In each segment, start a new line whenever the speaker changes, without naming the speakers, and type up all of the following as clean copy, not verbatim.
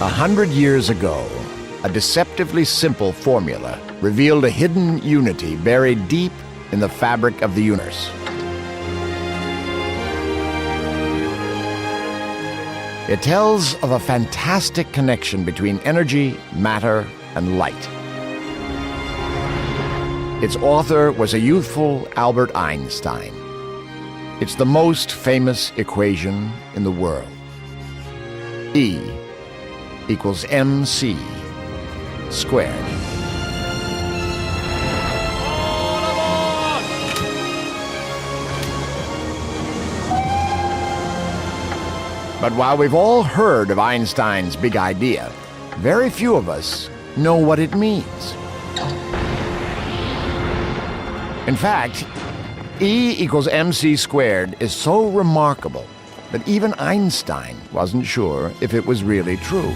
100 years ago, a deceptively simple formula revealed a hidden unity buried deep in the fabric of the universe. It tells of a fantastic connection between energy, matter, and light. Its author was a youthful Albert Einstein. It's the most famous equation in the world. E equals mc squared. But while we've all heard of Einstein's big idea, very few of us know what it means. In fact, E equals mc squared is so remarkable that even Einstein wasn't sure if it was really true.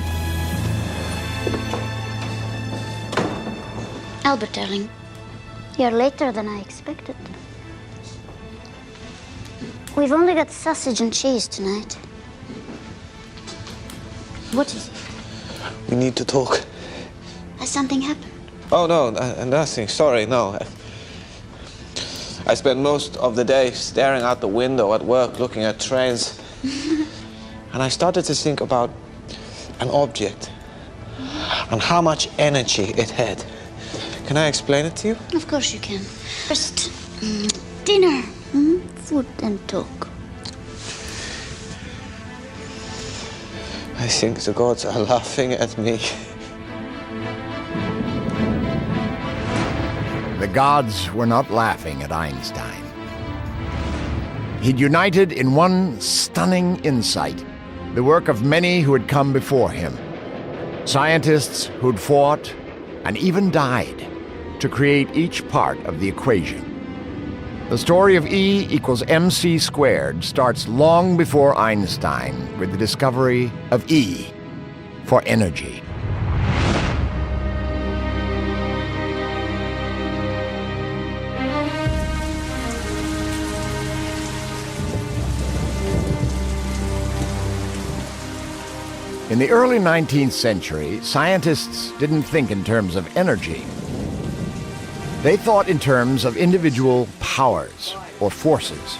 Albert, darling, you're later than I expected. We've only got sausage and cheese tonight. What is it?
We need to talk.
Has something happened?
Oh, no, nothing. Sorry, no. I spent most of the day staring out the window at work, looking at trains. And I started to think about an object and how much energy it had. Can I explain it to you?
Of course you can. First, dinner, food and talk.
I think the gods are laughing at me.
The gods were not laughing at Einstein. He'd united in one stunning insight the work of many who had come before him. Scientists who'd fought and even died to create each part of the equation. The story of E equals mc squared starts long before Einstein with the discovery of E for energy. In the early 19th century, scientists didn't think in terms of energy. They thought in terms of individual powers or forces.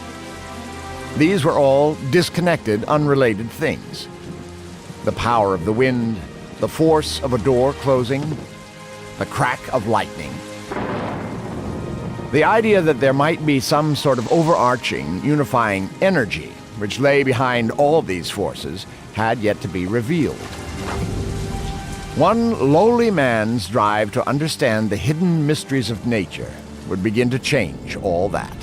These were all disconnected, unrelated things. The power of the wind, the force of a door closing, the crack of lightning. The idea that there might be some sort of overarching, unifying energy which lay behind all these forces had yet to be revealed. One lowly man's drive to understand the hidden mysteries of nature would begin to change all that.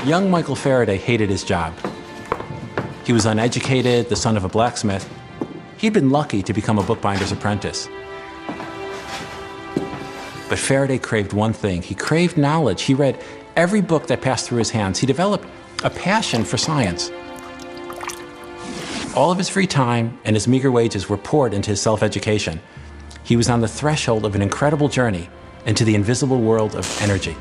Young Michael Faraday hated his job. He was uneducated, the son of a blacksmith. He'd been lucky to become a bookbinder's apprentice. But Faraday craved one thing. He craved knowledge. He read every book that passed through his hands. He developed a passion for science. All of his free time and his meager wages were poured into his self-education. He was on the threshold of an incredible journey into the invisible world of energy.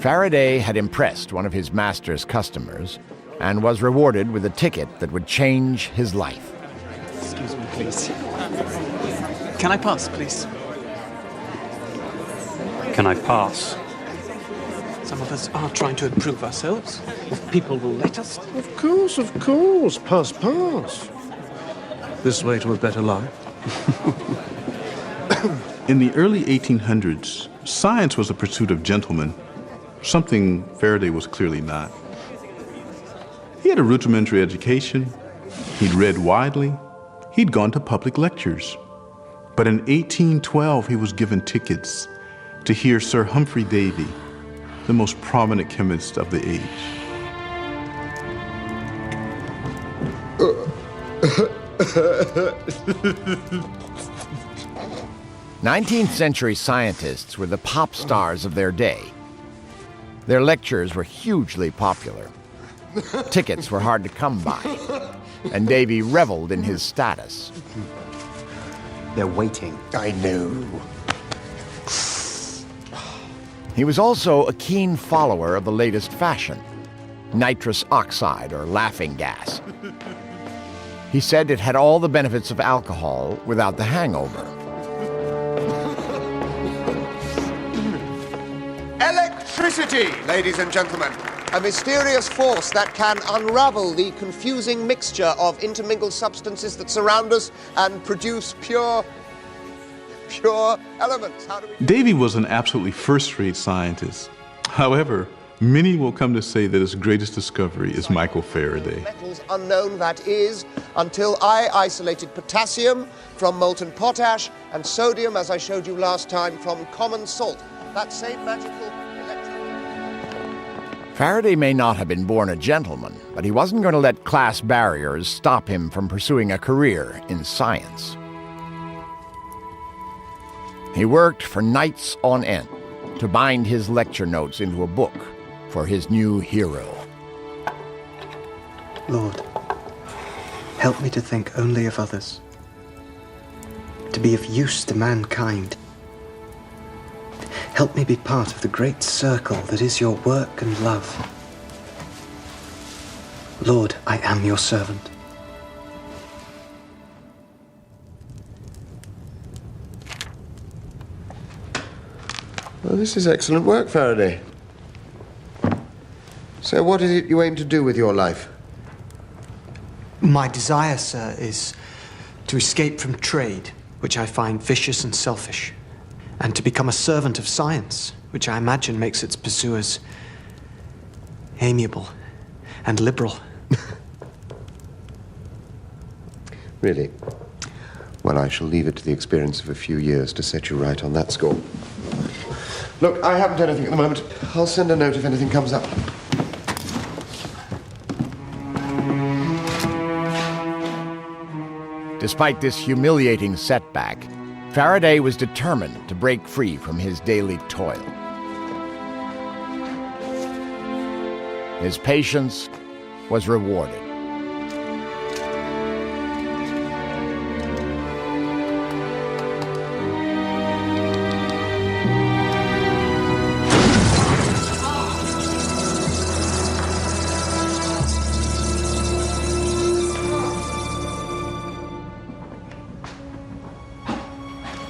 Faraday had impressed one of his master's customers and was rewarded with a ticket that would change his life.
Excuse me, please. Can I pass, please?
Can I pass?
Some of us are trying to improve ourselves. If people will let us.
Of course, of course. Pass, pass. This way to a better life.
In the early 1800s, science was the pursuit of gentlemen, something Faraday was clearly not. He had a rudimentary education, he'd read widely, he'd gone to public lectures. But in 1812, he was given tickets to hear Sir Humphrey Davy, the most prominent chemist of the age.
19th century scientists were the pop stars of their day. Their lectures were hugely popular. Tickets were hard to come by, and Davy reveled in his status.
They're waiting.
I know.
He was also a keen follower of the latest fashion, nitrous oxide or laughing gas. He said it had all the benefits of alcohol without the hangover.
Electricity, ladies and gentlemen. A mysterious force that can unravel the confusing mixture of intermingled substances that surround us and produce pure elements. How do we...
Davy was an absolutely first-rate scientist. However, many will come to say that his greatest discovery is Michael Faraday.
Metals unknown, that is, until I isolated potassium from molten potash and sodium, as I showed you last time, from common salt. That same magical
Faraday may not have been born a gentleman, but he wasn't going to let class barriers stop him from pursuing a career in science. He worked for nights on end to bind his lecture notes into a book for his new hero.
Lord, help me to think only of others, to be of use to mankind. Help me be part of the great circle that is your work and love. Lord, I am your servant.
Well, this is excellent work, Faraday. So what is it you aim to do with your life?
My desire, sir, is to escape from trade, which I find vicious and selfish, and to become a servant of science, which I imagine makes its pursuers amiable and liberal.
Really? Well, I shall leave it to the experience of a few years to set you right on that score. Look, I haven't anything at the moment. I'll send a note if anything comes up.
Despite this humiliating setback, Faraday was determined to break free from his daily toil. His patience was rewarded.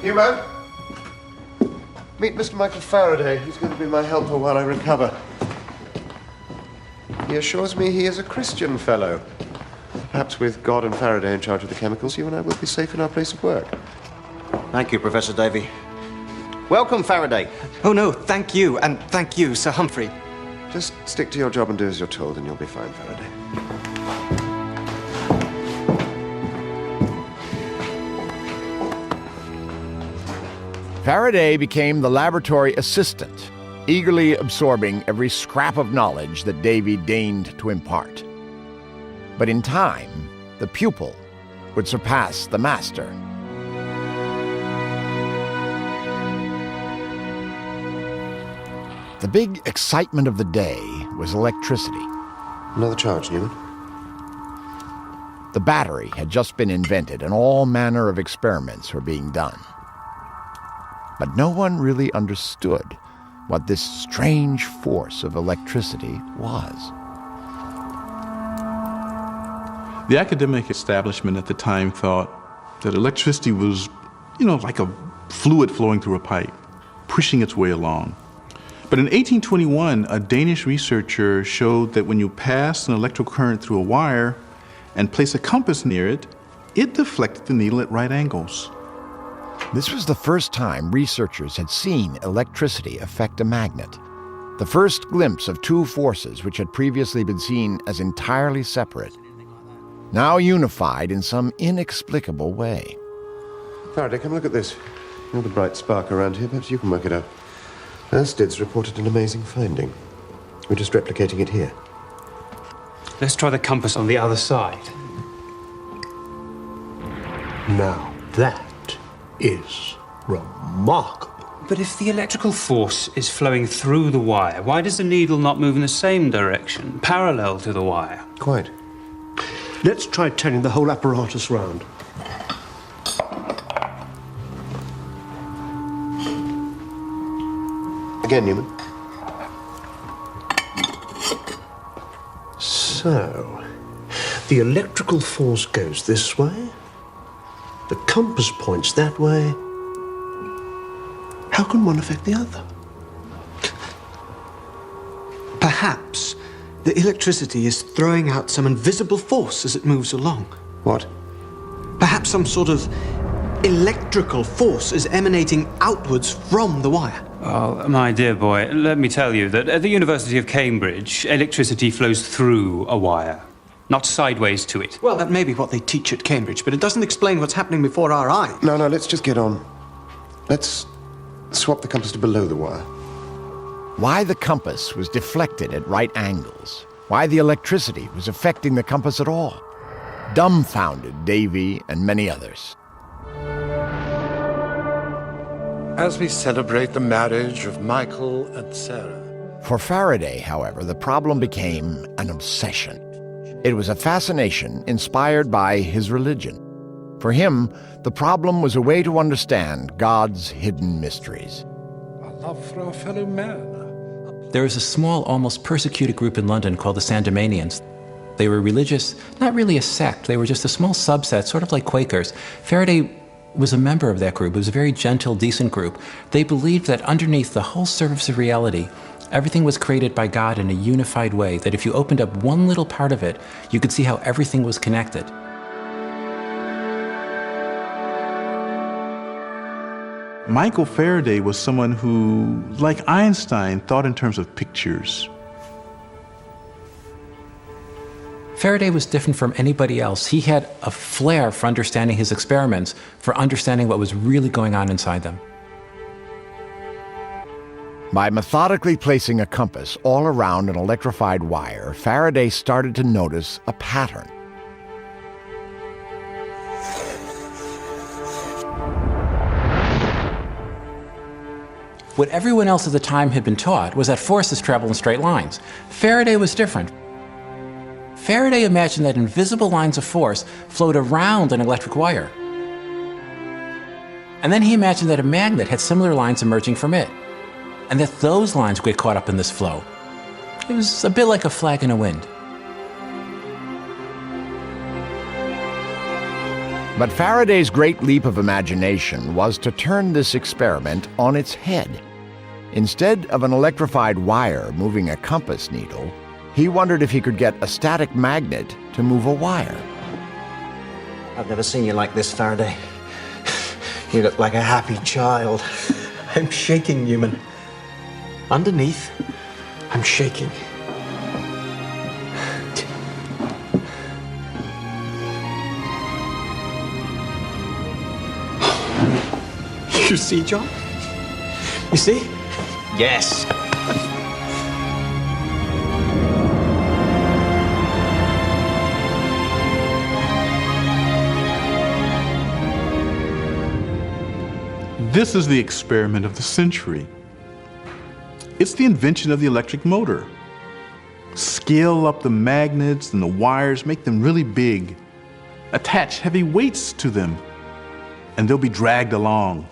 You man, meet Mr. Michael Faraday. He's going to be my helper while I recover. He assures me he is a Christian fellow. Perhaps with God and Faraday in charge of the chemicals, you and I will be safe in our place of work.
Thank you, Professor Davy. Welcome, Faraday.
Oh, no, thank you, and thank you, Sir Humphrey.
Just stick to your job and do as you're told, and you'll be fine, Faraday.
Faraday became the laboratory assistant, eagerly absorbing every scrap of knowledge that Davy deigned to impart. But in time, the pupil would surpass the master. The big excitement of the day was electricity.
Another charge, Newman.
The battery had just been invented, and all manner of experiments were being done. But no one really understood what this strange force of electricity was.
The academic establishment at the time thought that electricity was, like a fluid flowing through a pipe, pushing its way along. But in 1821, a Danish researcher showed that when you pass an electrical current through a wire and place a compass near it, it deflected the needle at right angles.
This was the first time researchers had seen electricity affect a magnet. The first glimpse of two forces which had previously been seen as entirely separate, now unified in some inexplicable way.
Faraday, come look at this. You're the bright spark around here. Perhaps you can work it out. Einsteins reported an amazing finding. We're just replicating it here.
Let's try the compass on the other side.
Now, that is remarkable. But if the electrical force is flowing through the wire, why does the needle not move in the same direction, parallel to the wire?
Quite.
Let's try turning the whole apparatus round.
Again, Newman.
So, the electrical force goes this way, the compass points that way. How can one affect the other?
Perhaps the electricity is throwing out some invisible force as it moves along.
What?
Perhaps some sort of electrical force is emanating outwards from the wire.
Oh, my dear boy, let me tell you that at the University of Cambridge, electricity flows through a wire, not sideways to it.
Well, that may be what they teach at Cambridge, but it doesn't explain what's happening before our eyes.
No, let's just get on. Let's swap the compass to below the wire.
Why the compass was deflected at right angles, why the electricity was affecting the compass at all, dumbfounded Davy and many others.
As we celebrate the marriage of Michael and Sarah.
For Faraday, however, the problem became an obsession. It was a fascination inspired by his religion. For him, the problem was a way to understand God's hidden mysteries.
A love for our fellow man.
There was a small, almost persecuted group in London called the Sandemanians. They were religious, not really a sect. They were just a small subset, sort of like Quakers. Faraday was a member of that group. It was a very gentle, decent group. They believed that underneath the whole surface of reality, everything was created by God in a unified way, that if you opened up one little part of it, you could see how everything was connected.
Michael Faraday was someone who, like Einstein, thought in terms of pictures.
Faraday was different from anybody else. He had a flair for understanding his experiments, for understanding what was really going on inside them.
By methodically placing a compass all around an electrified wire, Faraday started to notice a pattern.
What everyone else at the time had been taught was that forces travel in straight lines. Faraday was different. Faraday imagined that invisible lines of force flowed around an electric wire. And then he imagined that a magnet had similar lines emerging from it, and that those lines would get caught up in this flow. It was a bit like a flag in the wind.
But Faraday's great leap of imagination was to turn this experiment on its head. Instead of an electrified wire moving a compass needle, he wondered if he could get a static magnet to move a wire.
I've never seen you like this, Faraday. You look like a happy child.
I'm shaking, Newman. Underneath, I'm shaking. You see, John? You see?
Yes.
This is the experiment of the century. It's the invention of the electric motor. Scale up the magnets and the wires, make them really big. Attach heavy weights to them, and they'll be dragged along.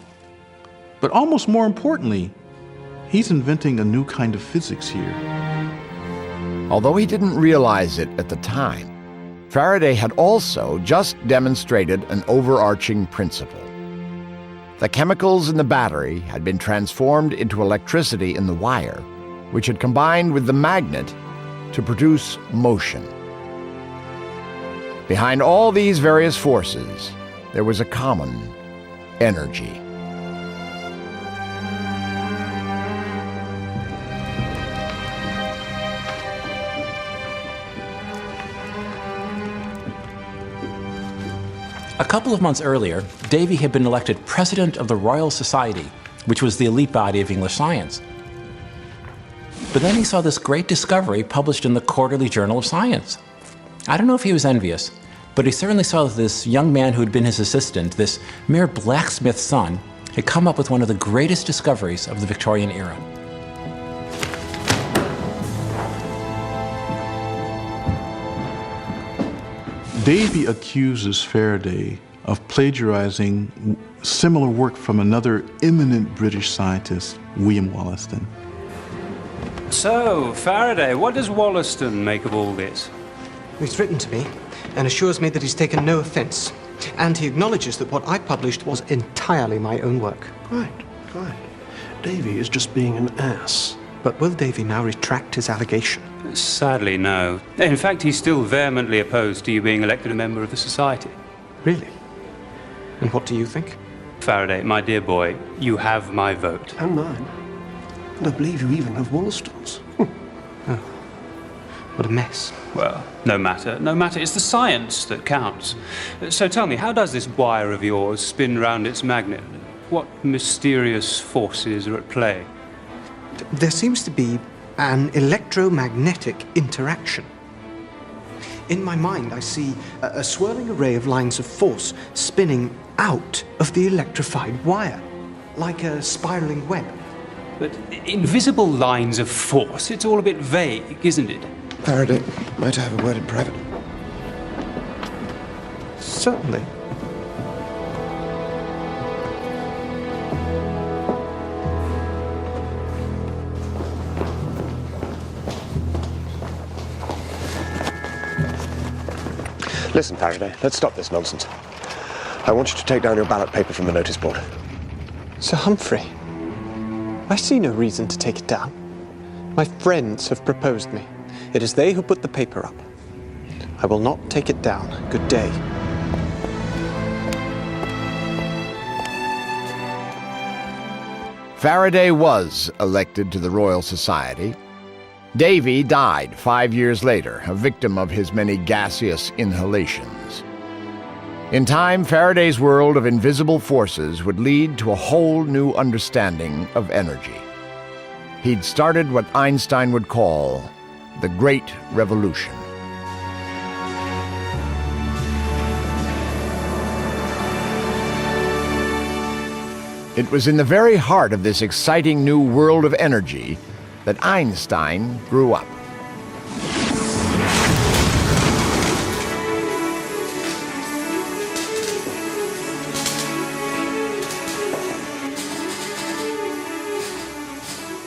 But almost more importantly, he's inventing a new kind of physics here.
Although he didn't realize it at the time, Faraday had also just demonstrated an overarching principle. The chemicals in the battery had been transformed into electricity in the wire, which had combined with the magnet to produce motion. Behind all these various forces, there was a common energy.
A couple of months earlier, Davy had been elected president of the Royal Society, which was the elite body of English science. But then he saw this great discovery published in the Quarterly Journal of Science. I don't know if he was envious, but he certainly saw that this young man who had been his assistant, this mere blacksmith's son, had come up with one of the greatest discoveries of the Victorian era.
Davy accuses Faraday of plagiarizing similar work from another eminent British scientist, William Wollaston.
So, Faraday, what does Wollaston make of all this?
He's written to me and assures me that he's taken no offense. And he acknowledges that what I published was entirely my own work.
Right. Davy is just being an ass.
But will Davy now retract his allegation?
Sadly, no. In fact, he's still vehemently opposed to you being elected a member of the Society.
Really? And what do you think?
Faraday, my dear boy, you have my vote.
And mine. And I believe you even have Wollaston's.
Oh, what a mess.
Well, no matter. No matter. It's the science that counts. So tell me, how does this wire of yours spin round its magnet? What mysterious forces are at play?
There seems to be an electromagnetic interaction. In my mind, I see a swirling array of lines of force spinning out of the electrified wire, like a spiraling web.
But invisible lines of force, it's all a bit vague, isn't it?
Faraday, might I have a word in private?
Certainly.
Listen, Faraday, let's stop this nonsense. I want you to take down your ballot paper from the notice board.
Sir Humphrey, I see no reason to take it down. My friends have proposed me. It is they who put the paper up. I will not take it down. Good day.
Faraday was elected to the Royal Society. Davy died 5 years later, a victim of his many gaseous inhalations. In time, Faraday's world of invisible forces would lead to a whole new understanding of energy. He'd started what Einstein would call the Great Revolution. It was in the very heart of this exciting new world of energy that Einstein grew up.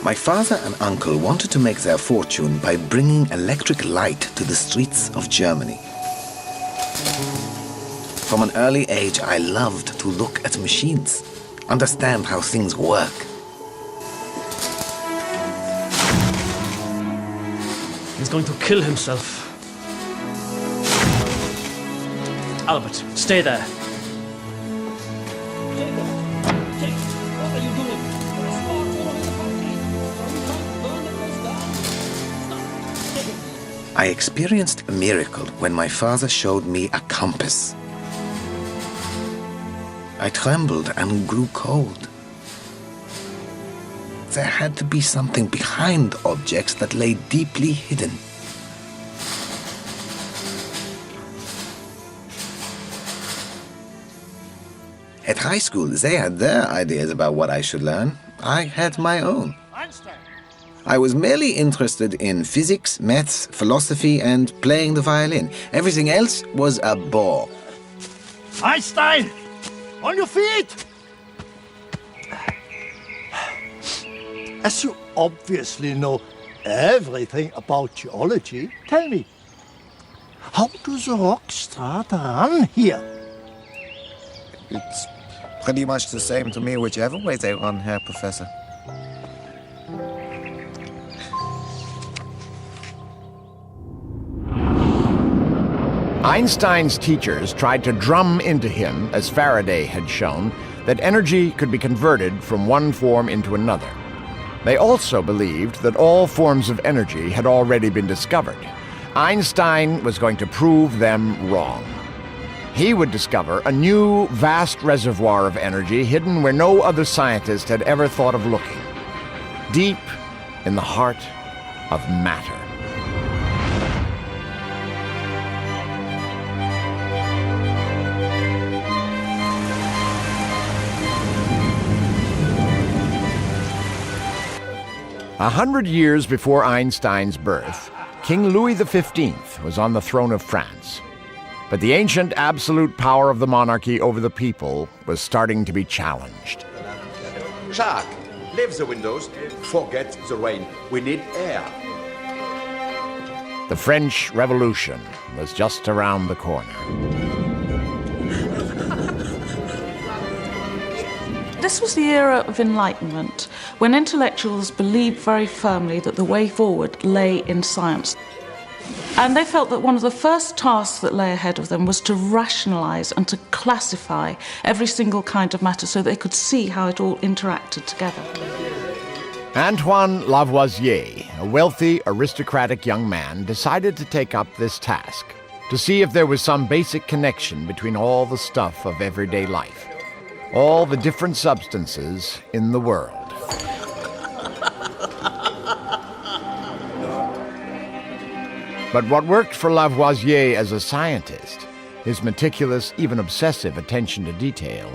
My father and uncle wanted to make their fortune by bringing electric light to the streets of Germany. From an early age, I loved to look at machines, understand how things work.
He's going to kill himself. Albert, stay there.
I experienced a miracle when my father showed me a compass. I trembled and grew cold. There had to be something behind objects that lay deeply hidden. At high school, they had their ideas about what I should learn. I had my own. I was merely interested in physics, maths, philosophy, and playing the violin. Everything else was a bore.
Einstein! On your feet! As you obviously know everything about geology, tell me, how does the rock start run here?
It's pretty much the same to me whichever way they run, Herr Professor.
Einstein's teachers tried to drum into him, as Faraday had shown, that energy could be converted from one form into another. They also believed that all forms of energy had already been discovered. Einstein was going to prove them wrong. He would discover a new, vast reservoir of energy hidden where no other scientist had ever thought of looking, deep in the heart of matter. 100 years before Einstein's birth, King Louis XV was on the throne of France. But the ancient absolute power of the monarchy over the people was starting to be challenged.
Jacques, leave the windows. Forget the rain. We need air.
The French Revolution was just around the corner.
This was the era of enlightenment, when intellectuals believed very firmly that the way forward lay in science. And they felt that one of the first tasks that lay ahead of them was to rationalize and to classify every single kind of matter so they could see how it all interacted together.
Antoine Lavoisier, a wealthy, aristocratic young man, decided to take up this task, to see if there was some basic connection between all the stuff of everyday life, all the different substances in the world. But what worked for Lavoisier as a scientist, his meticulous, even obsessive attention to detail,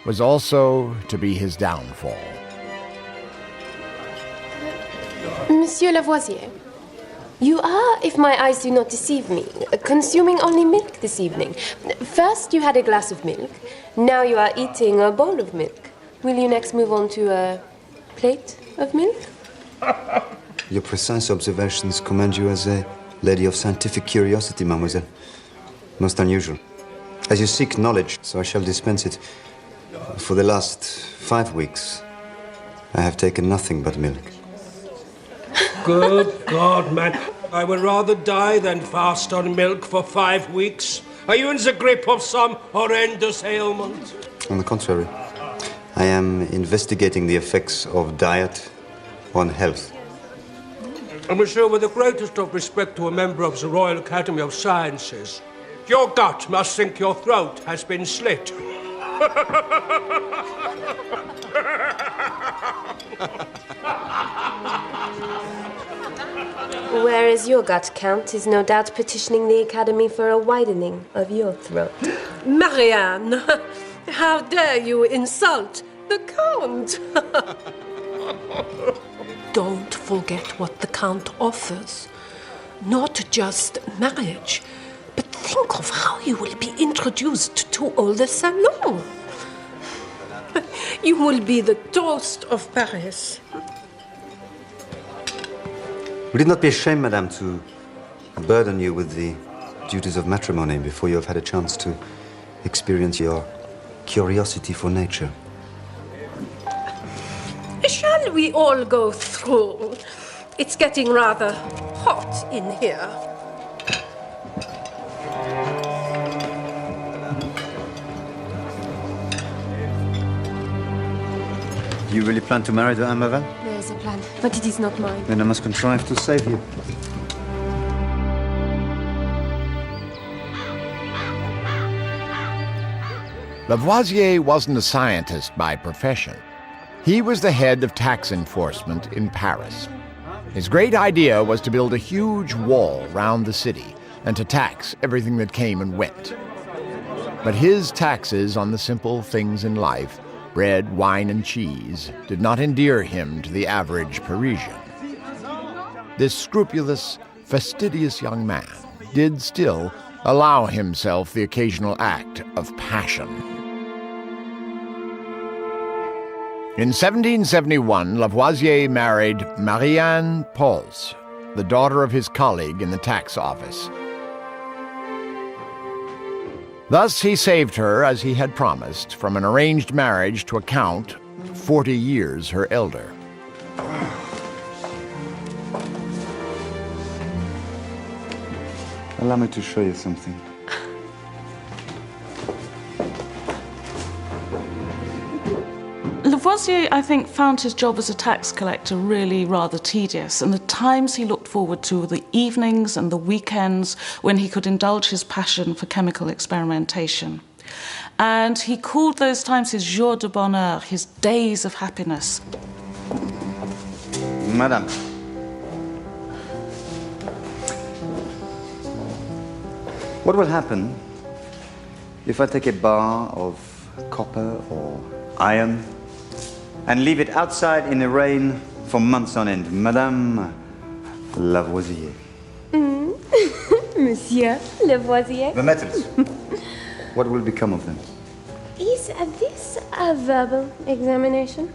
was also to be his downfall.
Monsieur Lavoisier, you are, if my eyes do not deceive me, consuming only milk this evening. First you had a glass of milk, now you are eating a bowl of milk. Will you next move on to a plate of milk?
Your precise observations commend you as a lady of scientific curiosity, mademoiselle. Most unusual. As you seek knowledge, so I shall dispense it. For the last 5 weeks, I have taken nothing but milk.
Good God, man. I would rather die than fast on milk for 5 weeks. Are you in the grip of some horrendous ailment?
On the contrary, I am investigating the effects of diet on health.
Monsieur, with the greatest of respect to a member of the Royal Academy of Sciences, your gut must think your throat has been slit.
Whereas your gut count is no doubt petitioning the Academy for a widening of your throat.
Marianne, how dare you insult the Count? Don't forget what the Count offers. Not just marriage, but think of how you will be introduced to all the salons. You will be the toast of Paris.
Would it not be a shame, madame, to burden you with the duties of matrimony before you have had a chance to experience your curiosity for nature?
Shall we all go through? It's getting rather hot in here.
Do you really plan to marry the Amaval?
There is a plan, but it is not mine.
Then I must contrive to save you.
Lavoisier wasn't a scientist by profession. He was the head of tax enforcement in Paris. His great idea was to build a huge wall round the city and to tax everything that came and went. But his taxes on the simple things in life, bread, wine, and cheese, did not endear him to the average Parisian. This scrupulous, fastidious young man did still allow himself the occasional act of passion. In 1771, Lavoisier married Marianne Pauls, the daughter of his colleague in the tax office. Thus he saved her, as he had promised, from an arranged marriage to a count 40 years her elder.
Allow me to show you something.
Lavoisier, I think, found his job as a tax collector really rather tedious, and the times he looked forward to were the evenings and the weekends when he could indulge his passion for chemical experimentation. And he called those times his jours de bonheur, his days of happiness.
Madame. What will happen if I take a bar of copper or iron and leave it outside in the rain for months on end. Madame Lavoisier.
Monsieur Lavoisier.
The metals. What will become of them?
Is this a verbal examination?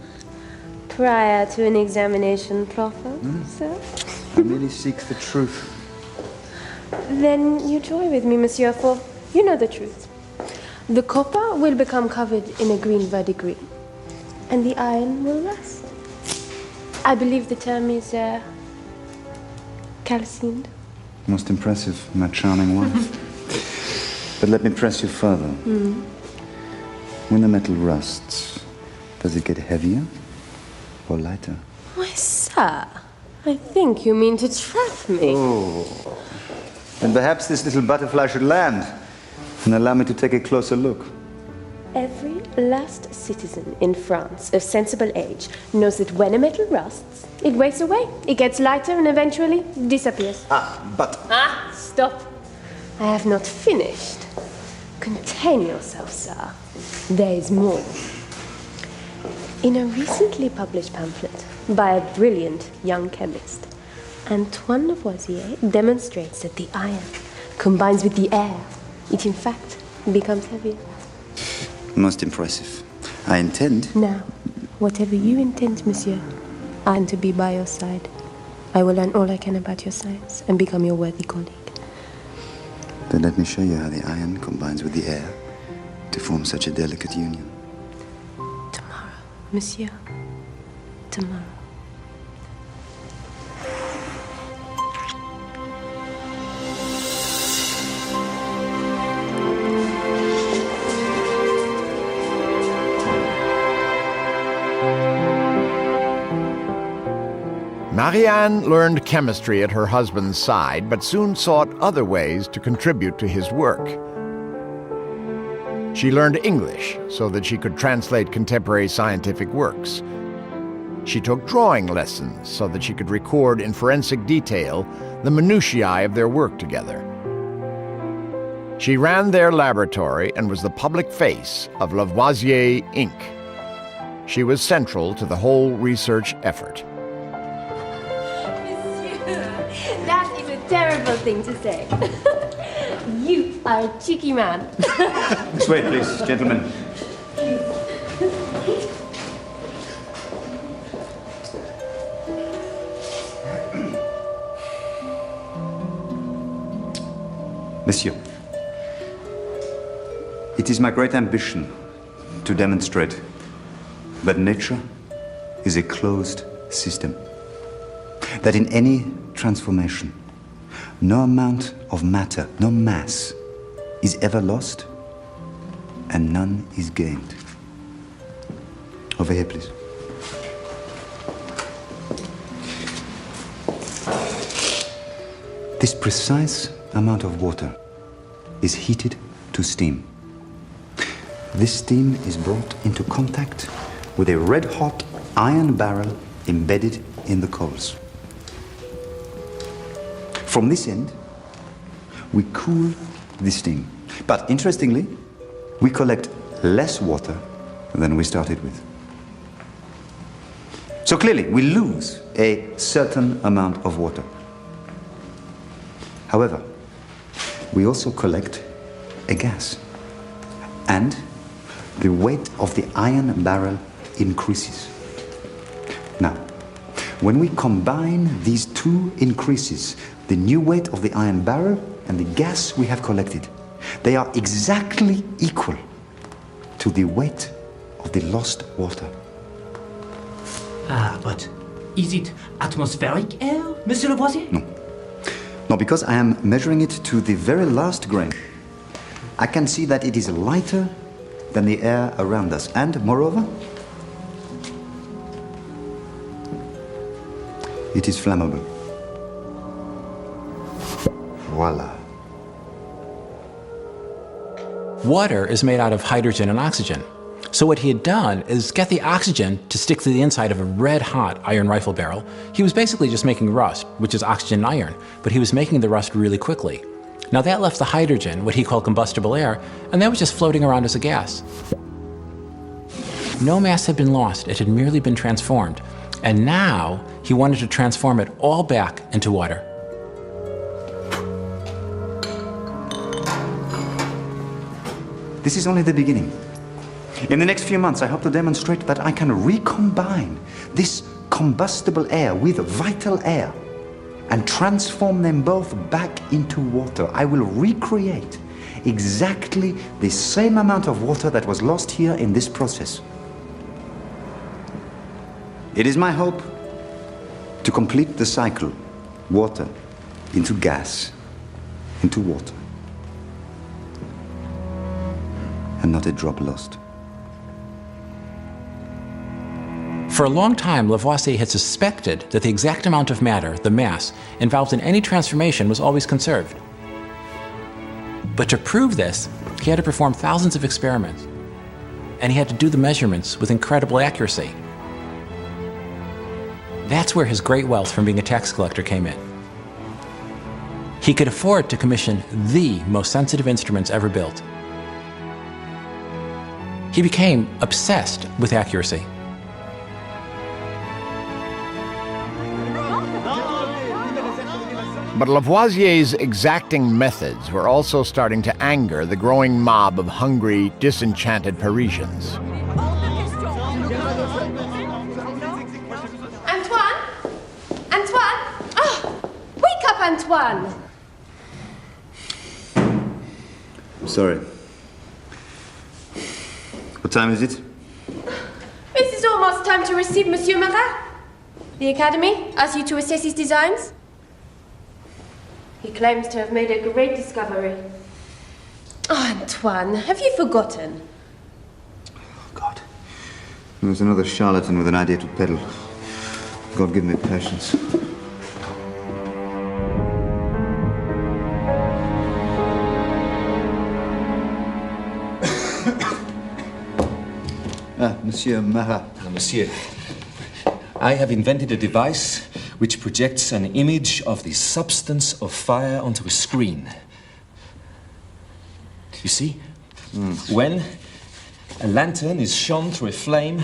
Prior to an examination proper, sir?
I merely seek the truth.
Then you joy with me, monsieur, for you know the truth. The copper will become covered in a green verdigris, and the iron will rust. I believe the term is calcined.
Most impressive, my charming wife. But let me press you further. When the metal rusts, does it get heavier or lighter?
Why, sir, I think you mean to trap me.
Oh. Then perhaps this little butterfly should land and allow me to take a closer look.
Every last citizen in France of sensible age knows that when a metal rusts, it wastes away. It gets lighter and eventually disappears.
But...
Stop. I have not finished. Contain yourself, sir. There is more. In a recently published pamphlet by a brilliant young chemist, Antoine Lavoisier demonstrates that the iron combines with the air. It, in fact, becomes heavier.
Most impressive. I intend...
Now, whatever you intend, monsieur, I am to be by your side. I will learn all I can about your science and become your worthy colleague.
Then let me show you how the iron combines with the air to form such a delicate union.
Tomorrow, monsieur. Tomorrow.
Marianne learned chemistry at her husband's side, but soon sought other ways to contribute to his work. She learned English so that she could translate contemporary scientific works. She took drawing lessons so that she could record in forensic detail the minutiae of their work together. She ran their laboratory and was the public face of Lavoisier, Inc. She was central to the whole research effort.
That is a terrible thing to say. You are a cheeky man.
This way, please, gentlemen. Monsieur, it is my great ambition to demonstrate that nature is a closed system. That in any transformation, no amount of matter, no mass, is ever lost and none is gained. Over here, please. This precise amount of water is heated to steam. This steam is brought into contact with a red-hot iron barrel embedded in the coals. From this end, we cool the steam. But interestingly, we collect less water than we started with. So clearly, we lose a certain amount of water. However, we also collect a gas. And the weight of the iron barrel increases. Now, when we combine these two increases, the new weight of the iron barrel and the gas we have collected, they are exactly equal to the weight of the lost water.
But is it atmospheric air, Monsieur Lavoisier?
No. No, because I am measuring it to the very last grain. I can see that it is lighter than the air around us. And, moreover, it is flammable. Voila.
Water is made out of hydrogen and oxygen. So what he had done is get the oxygen to stick to the inside of a red-hot iron rifle barrel. He was basically just making rust, which is oxygen and iron, but he was making the rust really quickly. Now that left the hydrogen, what he called combustible air, and that was just floating around as a gas. No mass had been lost, it had merely been transformed. And now he wanted to transform it all back into water.
This is only the beginning. In the next few months, I hope to demonstrate that I can recombine this combustible air with vital air and transform them both back into water. I will recreate exactly the same amount of water that was lost here in this process. It is my hope to complete the cycle, water into gas, into water, and not a drop lost.
For a long time, Lavoisier had suspected that the exact amount of matter, the mass, involved in any transformation was always conserved. But to prove this, he had to perform thousands of experiments, and he had to do the measurements with incredible accuracy. That's where his great wealth from being a tax collector came in. He could afford to commission the most sensitive instruments ever built. He became obsessed with accuracy.
But Lavoisier's exacting methods were also starting to anger the growing mob of hungry, disenchanted Parisians.
Antoine? Antoine? Oh, wake up, Antoine!
I'm sorry. What time is it?
This is almost time to receive Monsieur Marat. The Academy asks you to assess his designs. He claims to have made a great discovery. Oh, Antoine, have you forgotten?
There's another charlatan with an idea to peddle. God give me patience. Monsieur Marat.
Monsieur, I have invented a device which projects an image of the substance of fire onto a screen. You see? When a lantern is shone through a flame,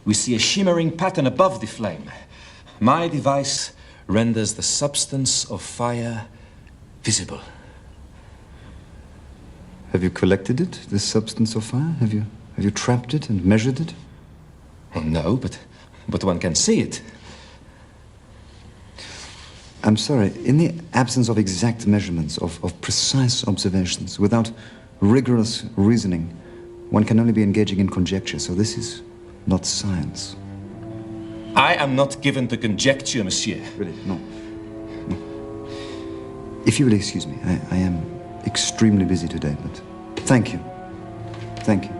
we see a shimmering pattern above the flame. My device renders the substance of fire visible.
Have you collected it, this substance of fire? Have you trapped it and measured it?
Oh, no, but one can see it.
I'm sorry, in the absence of exact measurements, of precise observations, without rigorous reasoning, one can only be engaging in conjecture, so this is not science.
I am not given to conjecture, monsieur.
Really, no. If you will excuse me, I am extremely busy today, but thank you. Thank you.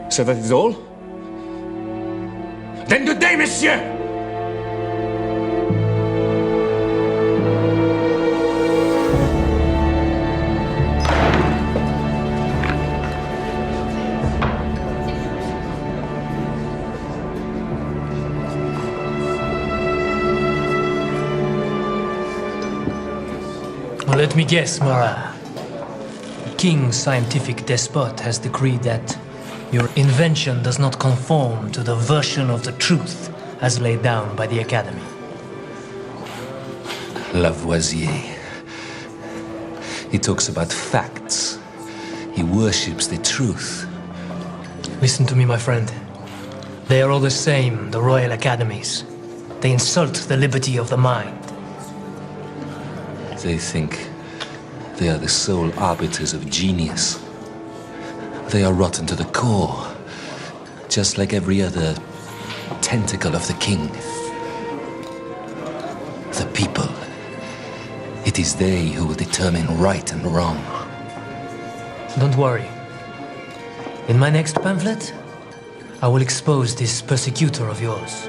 So that is all? Then good day, monsieur!
Let me guess, Marat. The King's scientific despot has decreed that your invention does not conform to the version of the truth as laid down by the Academy.
Lavoisier. He talks about facts. He worships the truth.
Listen to me, my friend. They are all the same, the Royal Academies. They insult the liberty of the mind.
They think they are the sole arbiters of genius. They are rotten to the core, just like every other tentacle of the king. The people. It is they who will determine right and wrong.
Don't worry. In my next pamphlet, I will expose this persecutor of yours.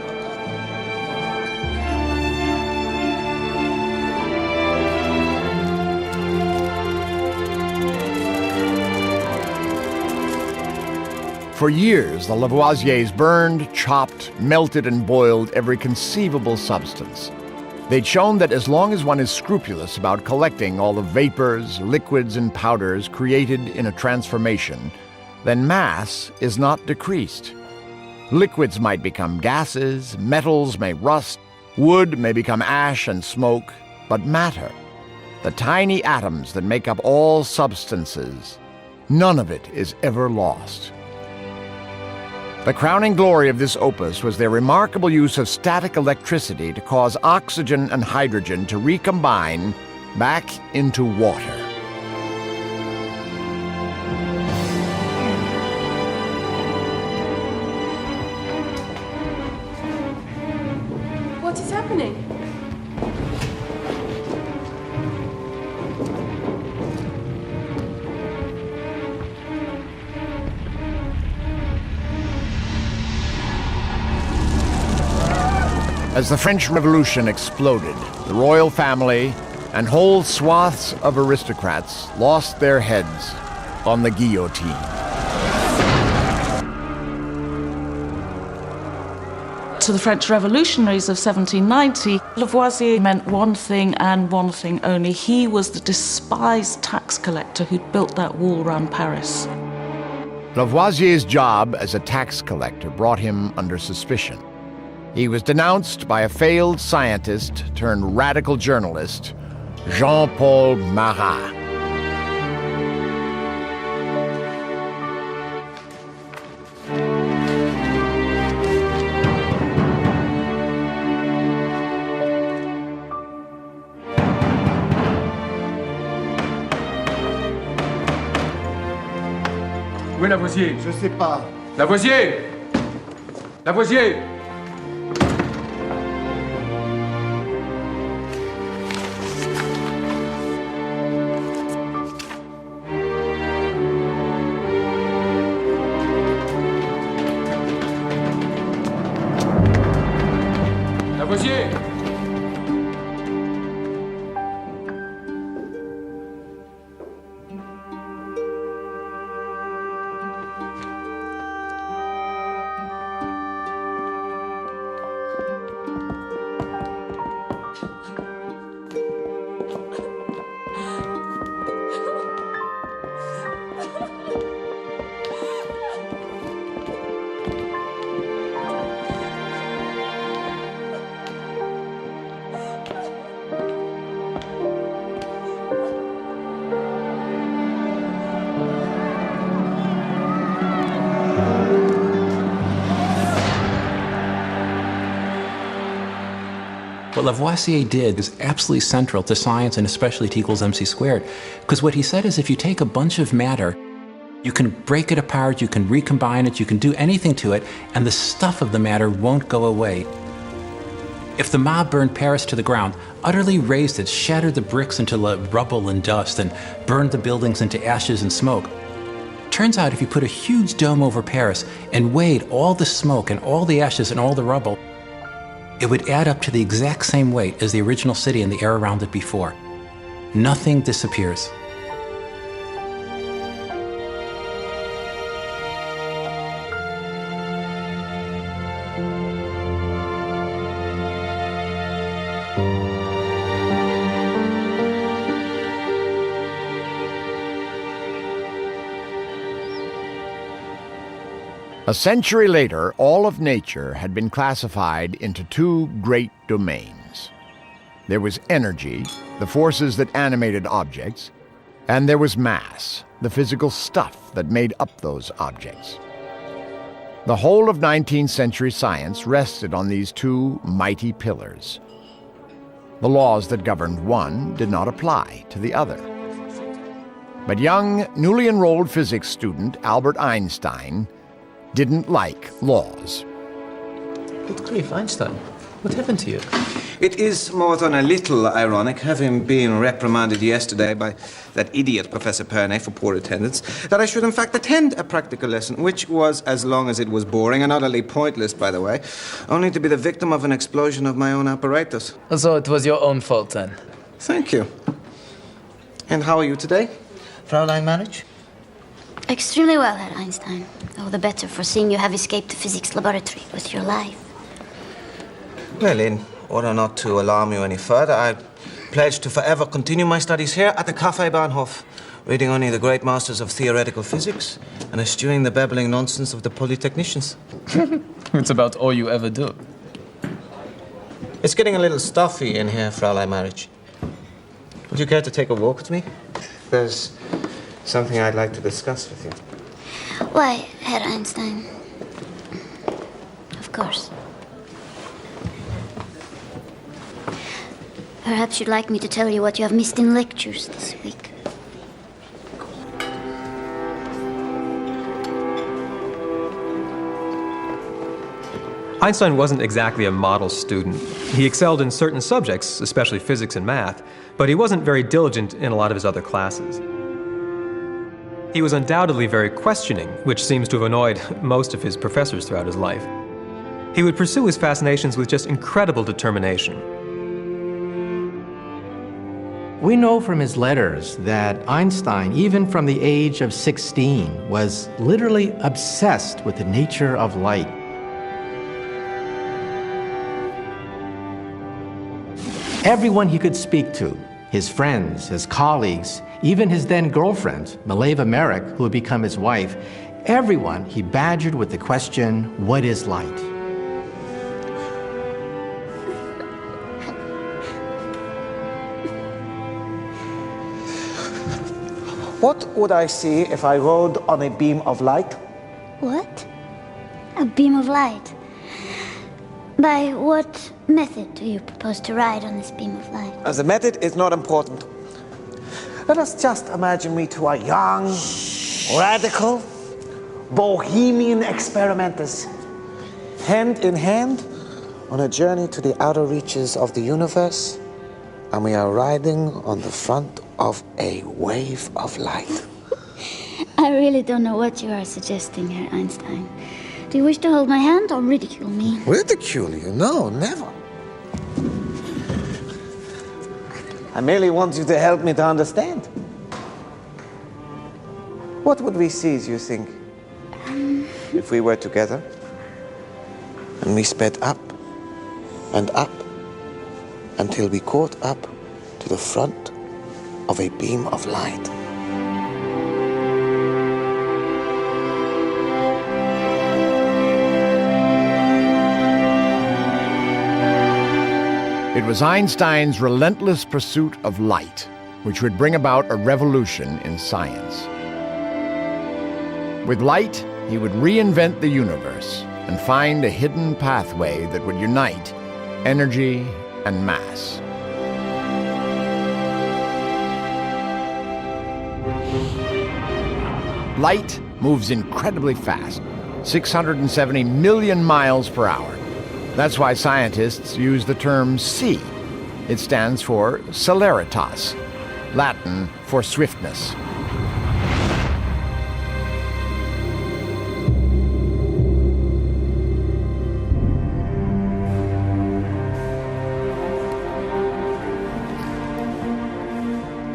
For years, the Lavoisiers burned, chopped, melted, and boiled every conceivable substance. They'd shown that as long as one is scrupulous about collecting all the vapors, liquids, and powders created in a transformation, then mass is not decreased. Liquids might become gases, metals may rust, wood may become ash and smoke, but matter, the tiny atoms that make up all substances, none of it is ever lost. The crowning glory of this opus was their remarkable use of static electricity to cause oxygen and hydrogen to recombine back into water.
What is happening?
As the French Revolution exploded, the royal family and whole swaths of aristocrats lost their heads on the guillotine.
To the French revolutionaries of 1790, Lavoisier meant one thing and one thing only. He was the despised tax collector who'd built that wall around Paris.
Lavoisier's job as a tax collector brought him under suspicion. He was denounced by a failed scientist turned radical journalist, Jean-Paul Marat.
Où est Lavoisier?
Je sais pas.
Lavoisier! Lavoisier! Lavoisier!
What Lavoisier did is absolutely central to science and especially T equals mc squared. Because what he said is if you take a bunch of matter, you can break it apart, you can recombine it, you can do anything to it, and the stuff of the matter won't go away. If the mob burned Paris to the ground, utterly razed it, shattered the bricks into rubble and dust, and burned the buildings into ashes and smoke, turns out if you put a huge dome over Paris and weighed all the smoke and all the ashes and all the rubble, it would add up to the exact same weight as the original city and the air around it before. Nothing disappears.
A century later, all of nature had been classified into two great domains. There was energy, the forces that animated objects, and there was mass, the physical stuff that made up those objects. The whole of 19th century science rested on these two mighty pillars. The laws that governed one did not apply to the other. But young, newly enrolled physics student Albert Einstein didn't like laws.
Good grief, Einstein. What happened to you?
It is more than a little ironic, having been reprimanded yesterday by that idiot Professor Pernet for poor attendance, that I should in fact attend a practical lesson, which was as long as it was boring and utterly pointless, by the way, only to be the victim of an explosion of my own apparatus.
So it was your own fault then?
Thank you. And how are you today, Fraulein Manage?
Extremely well, Herr Einstein. All the better for seeing you have escaped the physics laboratory with your life.
Well, in order not to alarm you any further, I pledge to forever continue my studies here at the Café Bahnhof, reading only the great masters of theoretical physics and eschewing the babbling nonsense of the polytechnicians.
It's about all you ever do.
It's getting a little stuffy in here, Fraulein Marriage. Would you care to take a walk with me? There's something I'd like to discuss with you.
Why, Herr Einstein? Of course. Perhaps you'd like me to tell you what you have missed in lectures this week.
Einstein wasn't exactly a model student. He excelled in certain subjects, especially physics and math, but he wasn't very diligent in a lot of his other classes. He was undoubtedly very questioning, which seems to have annoyed most of his professors throughout his life. He would pursue his fascinations with just incredible determination.
We know from his letters that Einstein, even from the age of 16, was literally obsessed with the nature of light. Everyone he could speak to, his friends, his colleagues, even his then girlfriend, Mileva Merrick, who would become his wife, everyone he badgered with the question, what is light?
What would I see if I rode on a beam of light?
What? A beam of light? By what method do you propose to ride on this beam of light?
The method is not important. Let us just imagine we two are young, radical, bohemian experimenters, hand in hand on a journey to the outer reaches of the universe, and we are riding on the front of a wave of light.
I really don't know what you are suggesting, Herr Einstein. Do you wish to hold my hand or ridicule me?
Ridicule you? No, never. I merely want you to help me to understand. What would we seize, you think, if we were together and we sped up and up until we caught up to the front of a beam of light?
It was Einstein's relentless pursuit of light which would bring about a revolution in science. With light, he would reinvent the universe and find a hidden pathway that would unite energy and mass. Light moves incredibly fast, 670 million miles per hour. That's why scientists use the term C. It stands for celeritas, Latin for swiftness.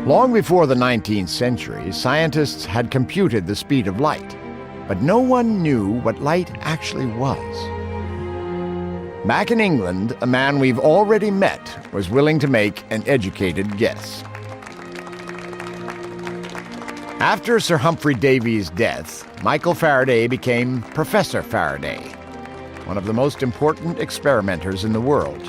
Long before the 19th century, scientists had computed the speed of light, but no one knew what light actually was. Back in England, a man we've already met was willing to make an educated guess. After Sir Humphrey Davy's death, Michael Faraday became Professor Faraday, one of the most important experimenters in the world.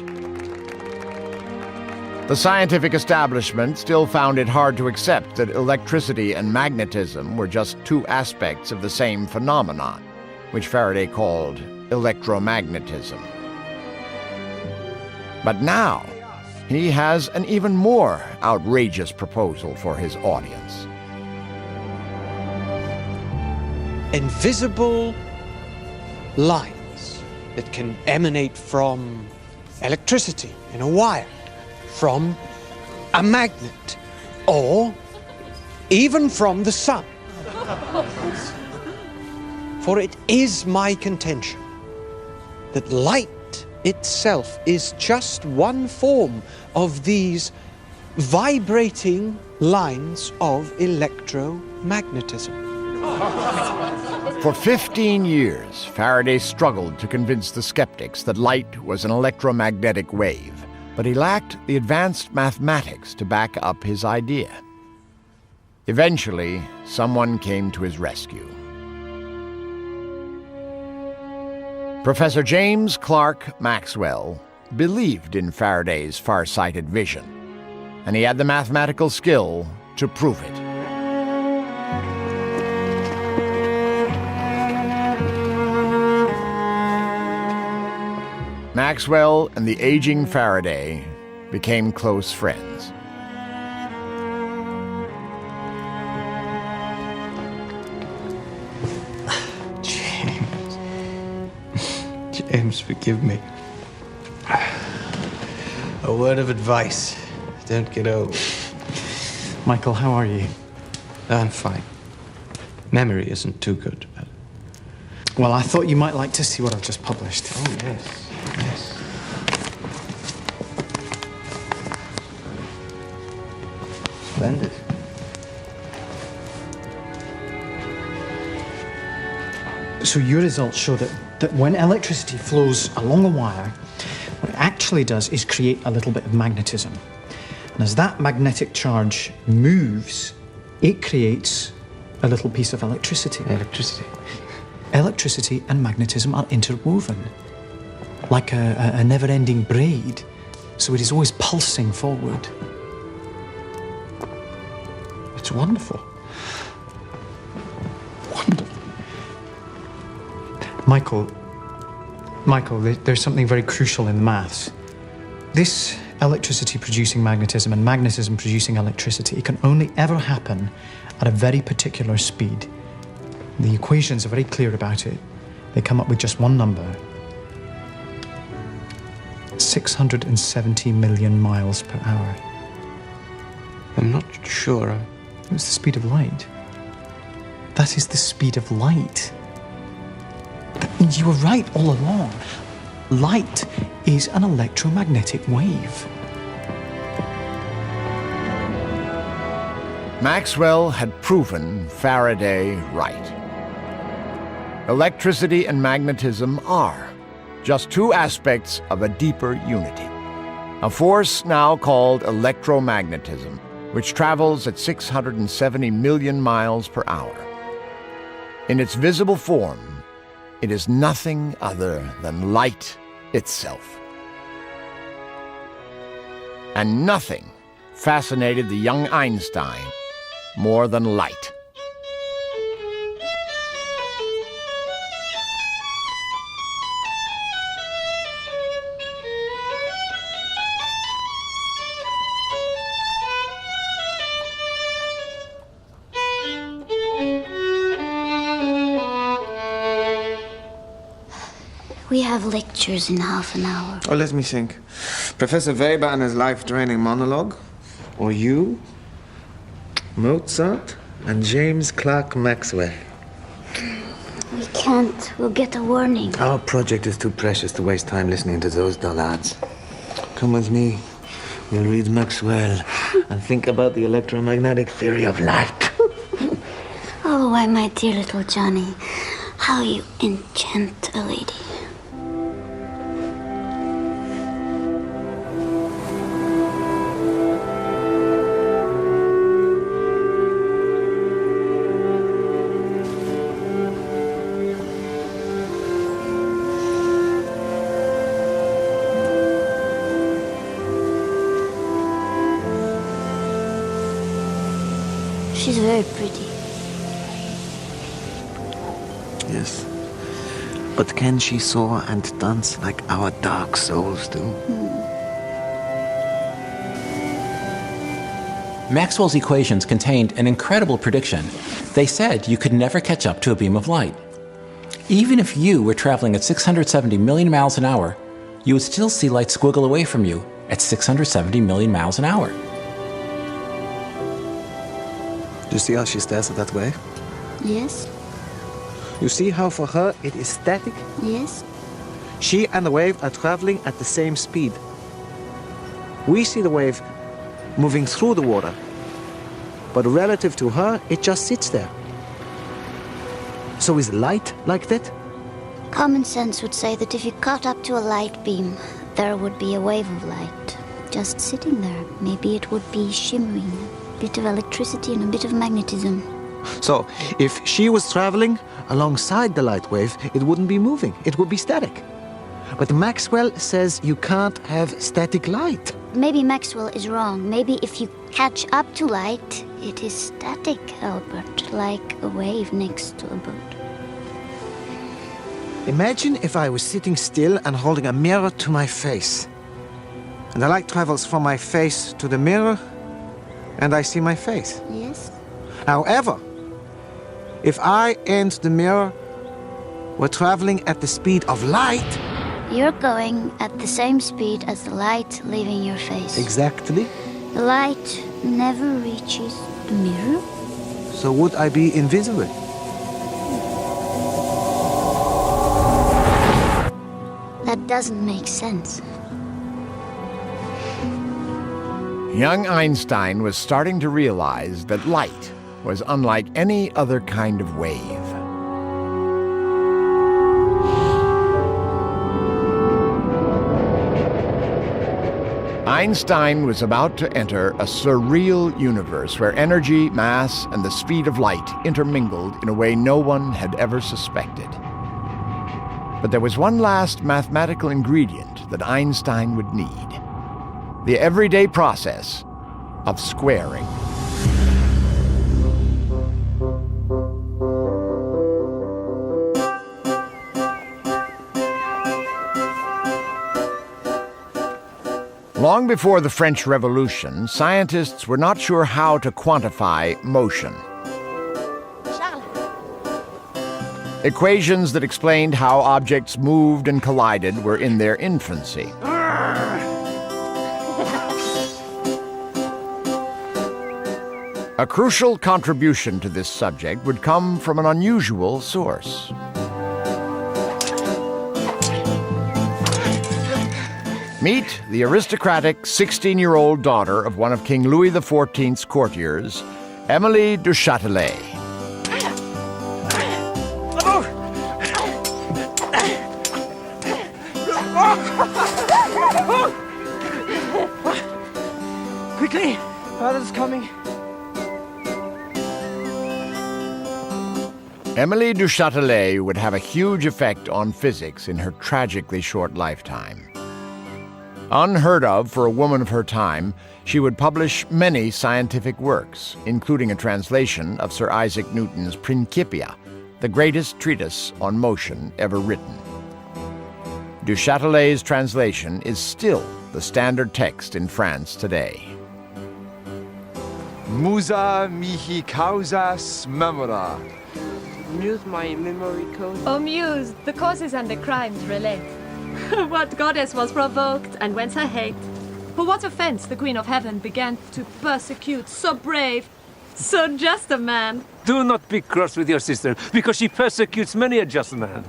The scientific establishment still found it hard to accept that electricity and magnetism were just two aspects of the same phenomenon, which Faraday called electromagnetism. But now, he has an even more outrageous proposal for his audience.
Invisible lines that can emanate from electricity in a wire, from a magnet, or even from the sun. For it is my contention that light itself is just one form of these vibrating lines of electromagnetism.
For 15 years, Faraday struggled to convince the skeptics that light was an electromagnetic wave, but he lacked the advanced mathematics to back up his idea. Eventually, someone came to his rescue. Professor James Clerk Maxwell believed in Faraday's far-sighted vision, and he had the mathematical skill to prove it. Maxwell and the aging Faraday became close friends.
James, forgive me. A word of advice. Don't get old. Michael, how are you? I'm fine. Memory isn't too good, but... Well, I thought you might like to see what I've just published. Oh, yes. Yes. Splendid. So your results show that when electricity flows along a wire, what it actually does is create a little bit of magnetism. And as that magnetic charge moves, it creates a little piece of electricity. Electricity? Electricity and magnetism are interwoven, like a never-ending braid. So it is always pulsing forward. It's wonderful. Michael, there's something very crucial in the maths. This electricity producing magnetism and magnetism producing electricity, it can only ever happen at a very particular speed. The equations are very clear about it. They come up with just one number. 670 million miles per hour. I'm not sure. It's the speed of light. That is the speed of light. That means you were right all along. Light is an electromagnetic wave.
Maxwell had proven Faraday right. Electricity and magnetism are just two aspects of a deeper unity. A force now called electromagnetism, which travels at 670 million miles per hour. In its visible form, it is nothing other than light itself. And nothing fascinated the young Einstein more than light.
We have lectures in half an hour.
Oh, let me think. Professor Weber and his life-draining monologue? Or you, Mozart, and James Clerk Maxwell?
We can't. We'll get a warning.
Our project is too precious to waste time listening to those dullards. Come with me. We'll read Maxwell and think about the electromagnetic theory of light.
Oh, why, my dear little Johnny, how you enchant a lady. She's very pretty.
Yes. But can she soar and dance like our dark souls do?
Maxwell's equations contained an incredible prediction. They said you could never catch up to a beam of light. Even if you were traveling at 670 million miles an hour, you would still see light squiggle away from you at 670 million miles an hour.
Do you see how she stares at that wave?
Yes?
You see how for her it is static?
Yes?
She and the wave are traveling at the same speed. We see the wave moving through the water, but relative to her, it just sits there. So is light like that?
Common sense would say that if you caught up to a light beam, there would be a wave of light just sitting there. Maybe it would be shimmering. bit of electricity and a bit of magnetism.
So, if she was traveling alongside the light wave, it wouldn't be moving. It would be static. But Maxwell says you can't have static light.
Maybe Maxwell is wrong. Maybe if you catch up to light, it is static, Albert, like a wave next to a boat.
Imagine if I was sitting still and holding a mirror to my face. And the light travels from my face to the mirror, and I see my face.
Yes?
However, if I and the mirror were traveling at the speed of light...
You're going at the same speed as the light leaving your face.
Exactly.
The light never reaches the mirror.
So would I be invisible?
That doesn't make sense.
Young Einstein was starting to realize that light was unlike any other kind of wave. Einstein was about to enter a surreal universe where energy, mass, and the speed of light intermingled in a way no one had ever suspected. But there was one last mathematical ingredient that Einstein would need: the everyday process of squaring. Long before the French Revolution, scientists were not sure how to quantify motion. Equations that explained how objects moved and collided were in their infancy. A crucial contribution to this subject would come from an unusual source. Meet the aristocratic 16-year-old daughter of one of King Louis XIV's courtiers, Émilie du Châtelet.
Quickly! Father's coming.
Émilie du Châtelet would have a huge effect on physics in her tragically short lifetime. Unheard of for a woman of her time, she would publish many scientific works, including a translation of Sir Isaac Newton's Principia, the greatest treatise on motion ever written. Du Châtelet's translation is still the standard text in France today.
Musa mihi causas memora.
Muse my memory code.
O Muse, the causes and the crimes relate. What goddess was provoked, and whence her hate? For what offense the Queen of Heaven began to persecute so brave, so just a man?
Do not be cross with your sister, because she persecutes many a just man.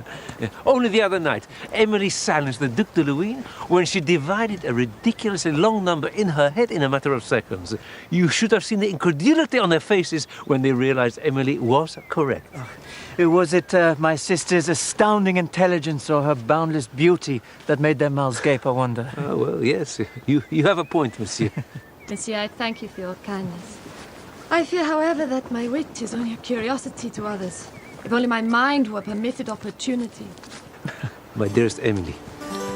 Only the other night, Emily silenced the Duc de Luynes when she divided a ridiculously long number in her head in a matter of seconds. You should have seen the incredulity on their faces when they realized Emily was correct.
Was it my sister's astounding intelligence or her boundless beauty that made their mouths gape, I wonder?
Oh, well, yes. You have a point, monsieur.
Monsieur, I thank you for your kindness. I fear, however, that my wit is only a curiosity to others. If only my mind were permitted opportunity.
My dearest Emily,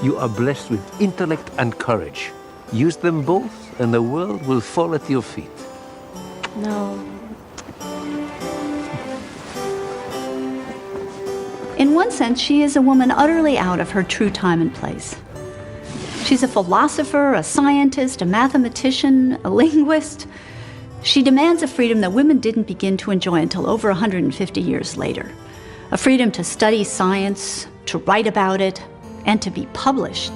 you are blessed with intellect and courage. Use them both, and the world will fall at your feet.
No.
In one sense, she is a woman utterly out of her true time and place. She's a philosopher, a scientist, a mathematician, a linguist. She demands a freedom that women didn't begin to enjoy until over 150 years later. A freedom to study science, to write about it, and to be published.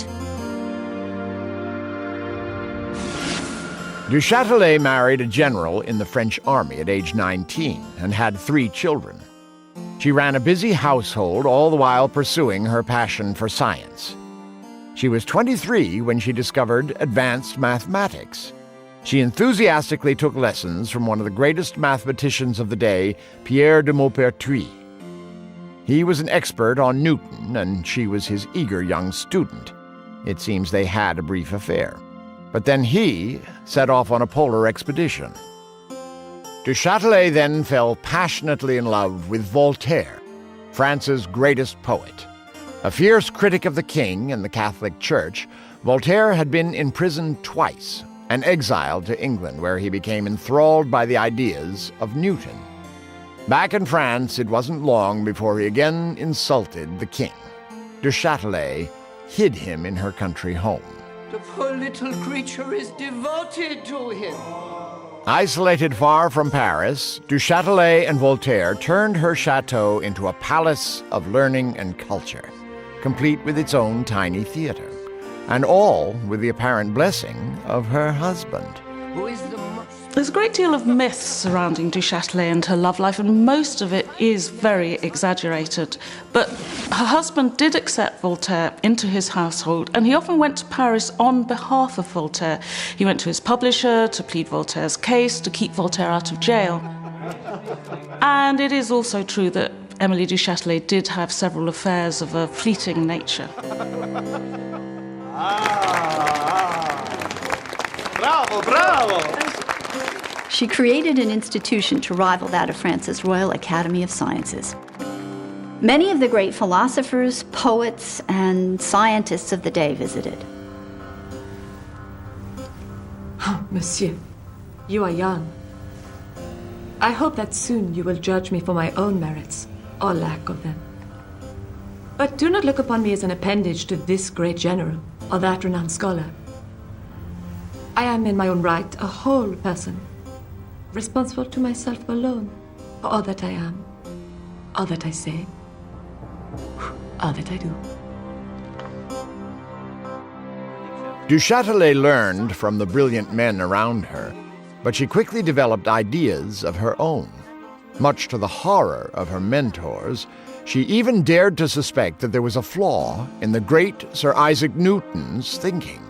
Du Châtelet married a general in the French army at age 19 and had 3 children. She ran a busy household, all the while pursuing her passion for science. She was 23 when she discovered advanced mathematics. She enthusiastically took lessons from one of the greatest mathematicians of the day, Pierre de Maupertuis. He was an expert on Newton, and she was his eager young student. It seems they had a brief affair. But then he set off on a polar expedition. Du Châtelet then fell passionately in love with Voltaire, France's greatest poet. A fierce critic of the king and the Catholic Church, Voltaire had been imprisoned twice and exiled to England, where he became enthralled by the ideas of Newton. Back in France, it wasn't long before he again insulted the king. Du Châtelet hid him in her country home.
The poor little creature is devoted to him.
Isolated far from Paris, Du Châtelet and Voltaire turned her chateau into a palace of learning and culture, complete with its own tiny theater, and all with the apparent blessing of her husband.
Who is the
There's a great deal of myth surrounding Du Châtelet and her love life, and most of it is very exaggerated. But her husband did accept Voltaire into his household, and he often went to Paris on behalf of Voltaire. He went to his publisher to plead Voltaire's case, to keep Voltaire out of jail. And it is also true that Émilie du Châtelet did have several affairs of a fleeting nature.
Bravo, bravo!
She created an institution to rival that of France's Royal Academy of Sciences. Many of the great philosophers, poets, and scientists of the day visited.
Oh, monsieur, you are young. I hope that soon you will judge me for my own merits, or lack of them. But do not look upon me as an appendage to this great general, or that renowned scholar. I am in my own right a whole person, responsible to myself alone for all that I am, all that I say, all that I do.
Du Châtelet learned from the brilliant men around her, but she quickly developed ideas of her own. Much to the horror of her mentors, she even dared to suspect that there was a flaw in the great Sir Isaac Newton's thinking.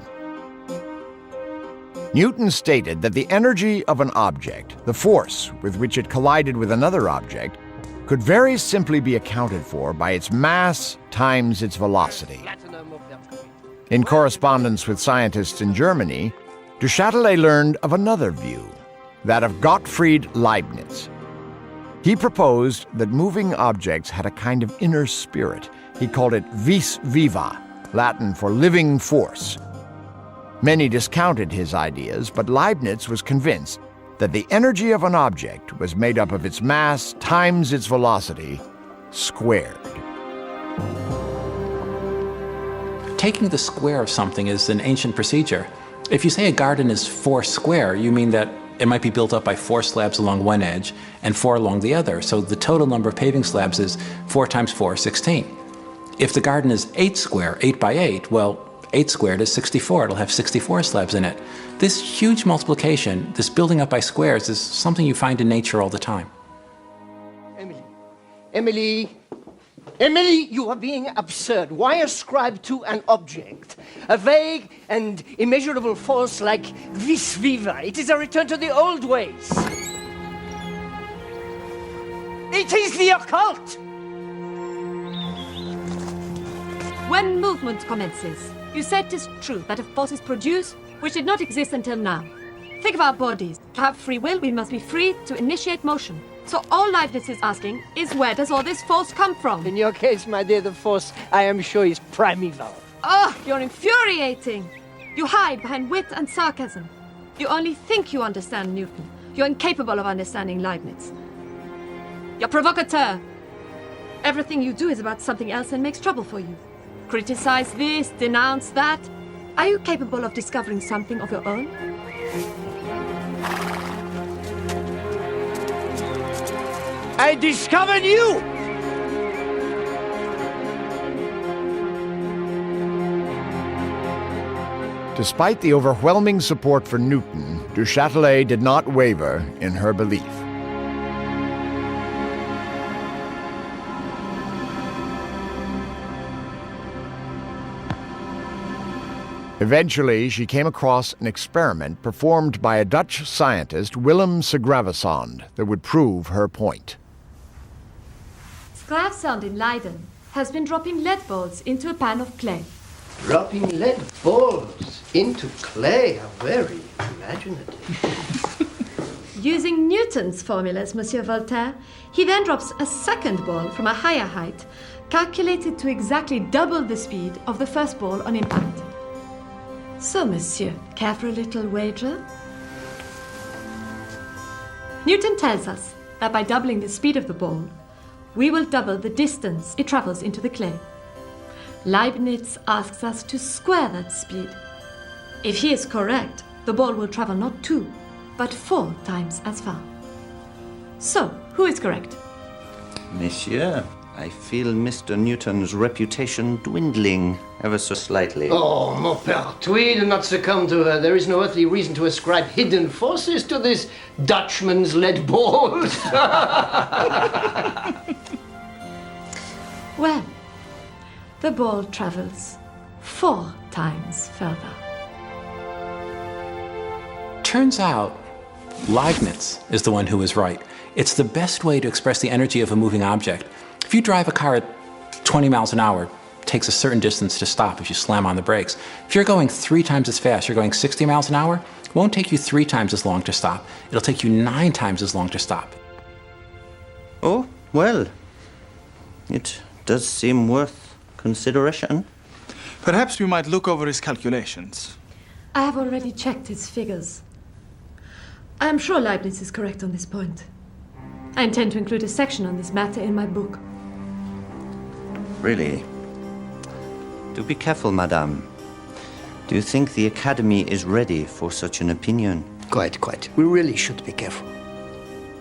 Newton stated that the energy of an object, the force with which it collided with another object, could very simply be accounted for by its mass times its velocity. In correspondence with scientists in Germany, Du Châtelet learned of another view, that of Gottfried Leibniz. He proposed that moving objects had a kind of inner spirit. He called it vis viva, Latin for living force. Many discounted his ideas, but Leibniz was convinced that the energy of an object was made up of its mass times its velocity squared.
Taking the square of something is an ancient procedure. If you say a garden is 4 square, you mean that it might be built up by 4 slabs along one edge and 4 along the other. So the total number of paving slabs is 4 times 4, 16. If the garden is 8 square, 8 by 8, well, 8 squared is 64. It'll have 64 slabs in it. This huge multiplication, this building up by squares, is something you find in nature all the time.
Emily, you are being absurd. Why ascribe to an object a vague and immeasurable force like vis viva? It is a return to the old ways. It is the occult!
When movement commences, you said it is true that a force is produced which did not exist until now. Think of our bodies. To have free will, we must be free to initiate motion. So all Leibniz is asking is, where does all this force come from?
In your case, my dear, the force, I am sure, is primeval.
Oh, you're infuriating. You hide behind wit and sarcasm. You only think you understand Newton. You're incapable of understanding Leibniz. You're provocateur. Everything you do is about something else and makes trouble for you. Criticize this, denounce that. Are you capable of discovering something of your own?
I discovered you!
Despite the overwhelming support for Newton, Du Châtelet did not waver in her belief. Eventually, she came across an experiment performed by a Dutch scientist, Willem Segravesand, that would prove her point.
Segravesand in Leiden has been dropping lead balls into a pan of clay.
Dropping lead balls into clay. How very imaginative.
Using Newton's formulas, Monsieur Voltaire, he then drops a second ball from a higher height, calculated to exactly double the speed of the first ball on impact. So, monsieur, care for a little wager? Newton tells us that by doubling the speed of the ball, we will double the distance it travels into the clay. Leibniz asks us to square that speed. If he is correct, the ball will travel not 2, but 4 times as far. So, who is correct?
Monsieur, I feel Mr. Newton's reputation dwindling ever so slightly.
Oh, mon père, do not succumb to her. There is no earthly reason to ascribe hidden forces to this Dutchman's lead balls.
Well, the ball travels 4 times further.
Turns out, Leibniz is the one who was right. It's the best way to express the energy of a moving object. If you drive a car at 20 miles an hour, it takes a certain distance to stop if you slam on the brakes. If you're going 3 times as fast, you're going 60 miles an hour, it won't take you 3 times as long to stop. It'll take you 9 times as long to stop.
Oh, well, it does seem worth consideration.
Perhaps we might look over his calculations.
I have already checked his figures. I am sure Leibniz is correct on this point. I intend to include a section on this matter in my book.
Really? Do be careful, madame. Do you think the Academy is ready for such an opinion?
Quite. We really should be careful.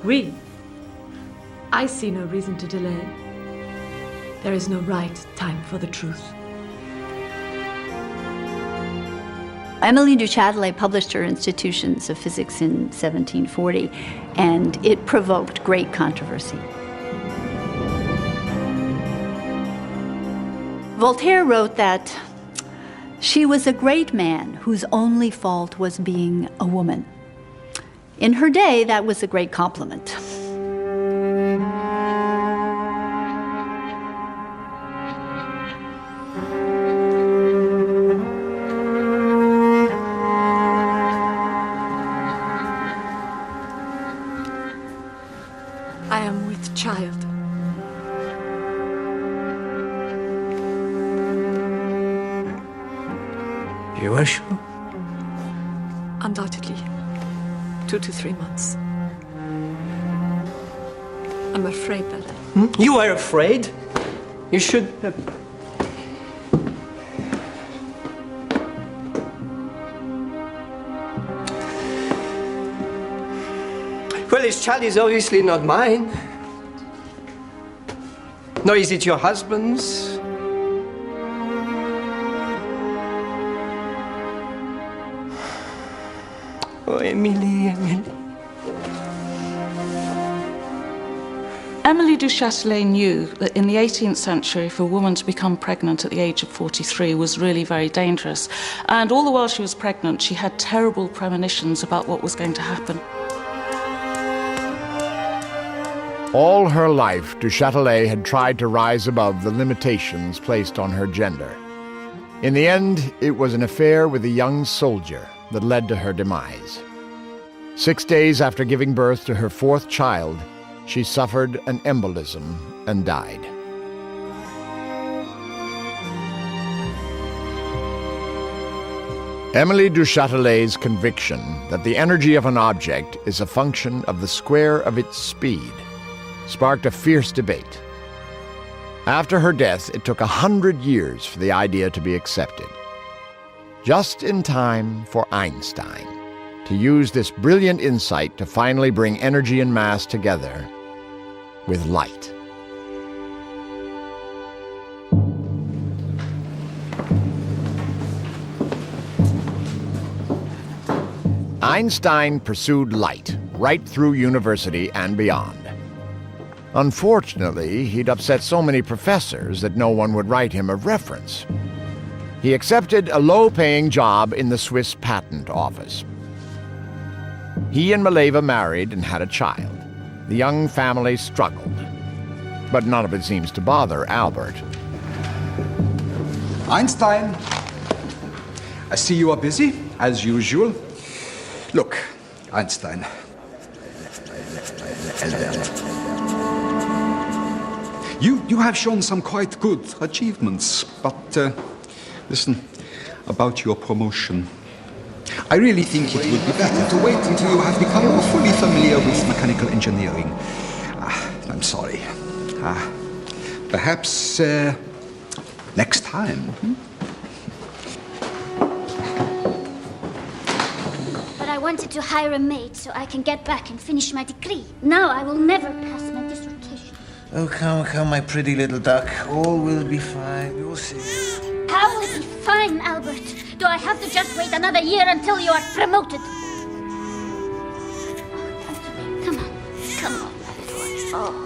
We? I see no reason to delay. There is no right time for the truth.
Émilie du Châtelet published her Institutions of Physics in 1740, and it provoked great controversy. Voltaire wrote that she was a great man whose only fault was being a woman. In her day, that was a great compliment.
I am with child.
You are sure?
Undoubtedly. 2 to 3 months. I'm afraid that
You are afraid? You should... Well, this child is obviously not mine. Nor is it your husband's. Oh, Émilie.
Émilie du Châtelet knew that in the 18th century, for a woman to become pregnant at the age of 43 was really very dangerous. And all the while she was pregnant, she had terrible premonitions about what was going to happen.
All her life, du Châtelet had tried to rise above the limitations placed on her gender. In the end, it was an affair with a young soldier that led to her demise. 6 days after giving birth to her 4th child, she suffered an embolism and died. Émilie du Châtelet's conviction that the energy of an object is a function of the square of its speed sparked a fierce debate. After her death, it took 100 years for the idea to be accepted. Just in time for Einstein to use this brilliant insight to finally bring energy and mass together with light. Einstein pursued light right through university and beyond. Unfortunately, he'd upset so many professors that no one would write him a reference. He accepted a low-paying job in the Swiss patent office. He and Mileva married and had a child. The young family struggled, but none of it seems to bother Albert.
Einstein, I see you are busy, as usual. Look, Einstein,
Albert. You have shown some quite good achievements, but listen, about your promotion. I really think it would be better to wait until you have become more fully familiar with mechanical engineering. I'm sorry. Perhaps next time.
But I wanted to hire a maid so I can get back and finish my degree. Now I will never pass my dissertation.
Oh, come, my pretty little duck. All will be fine. We will see.
How will it be fine, Albert? Do I have to just wait another year until you are promoted? Come on, my little one. Oh,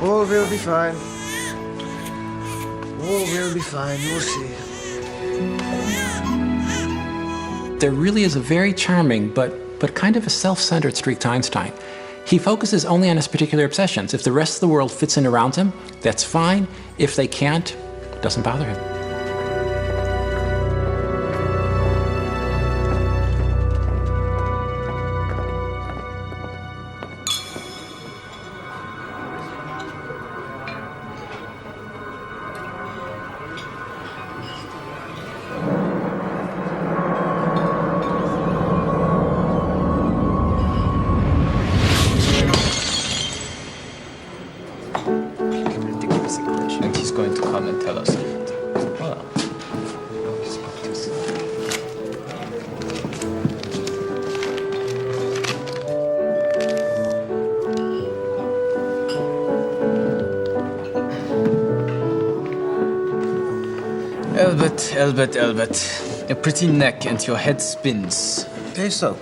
All will be fine. All will be fine. You'll see.
There really is a very charming but kind of a self-centered streak to Einstein. He focuses only on his particular obsessions. If the rest of the world fits in around him, that's fine. If they can't, it doesn't bother him.
And he's going to come and tell us. Albert. A pretty neck and your head spins.
Okay, so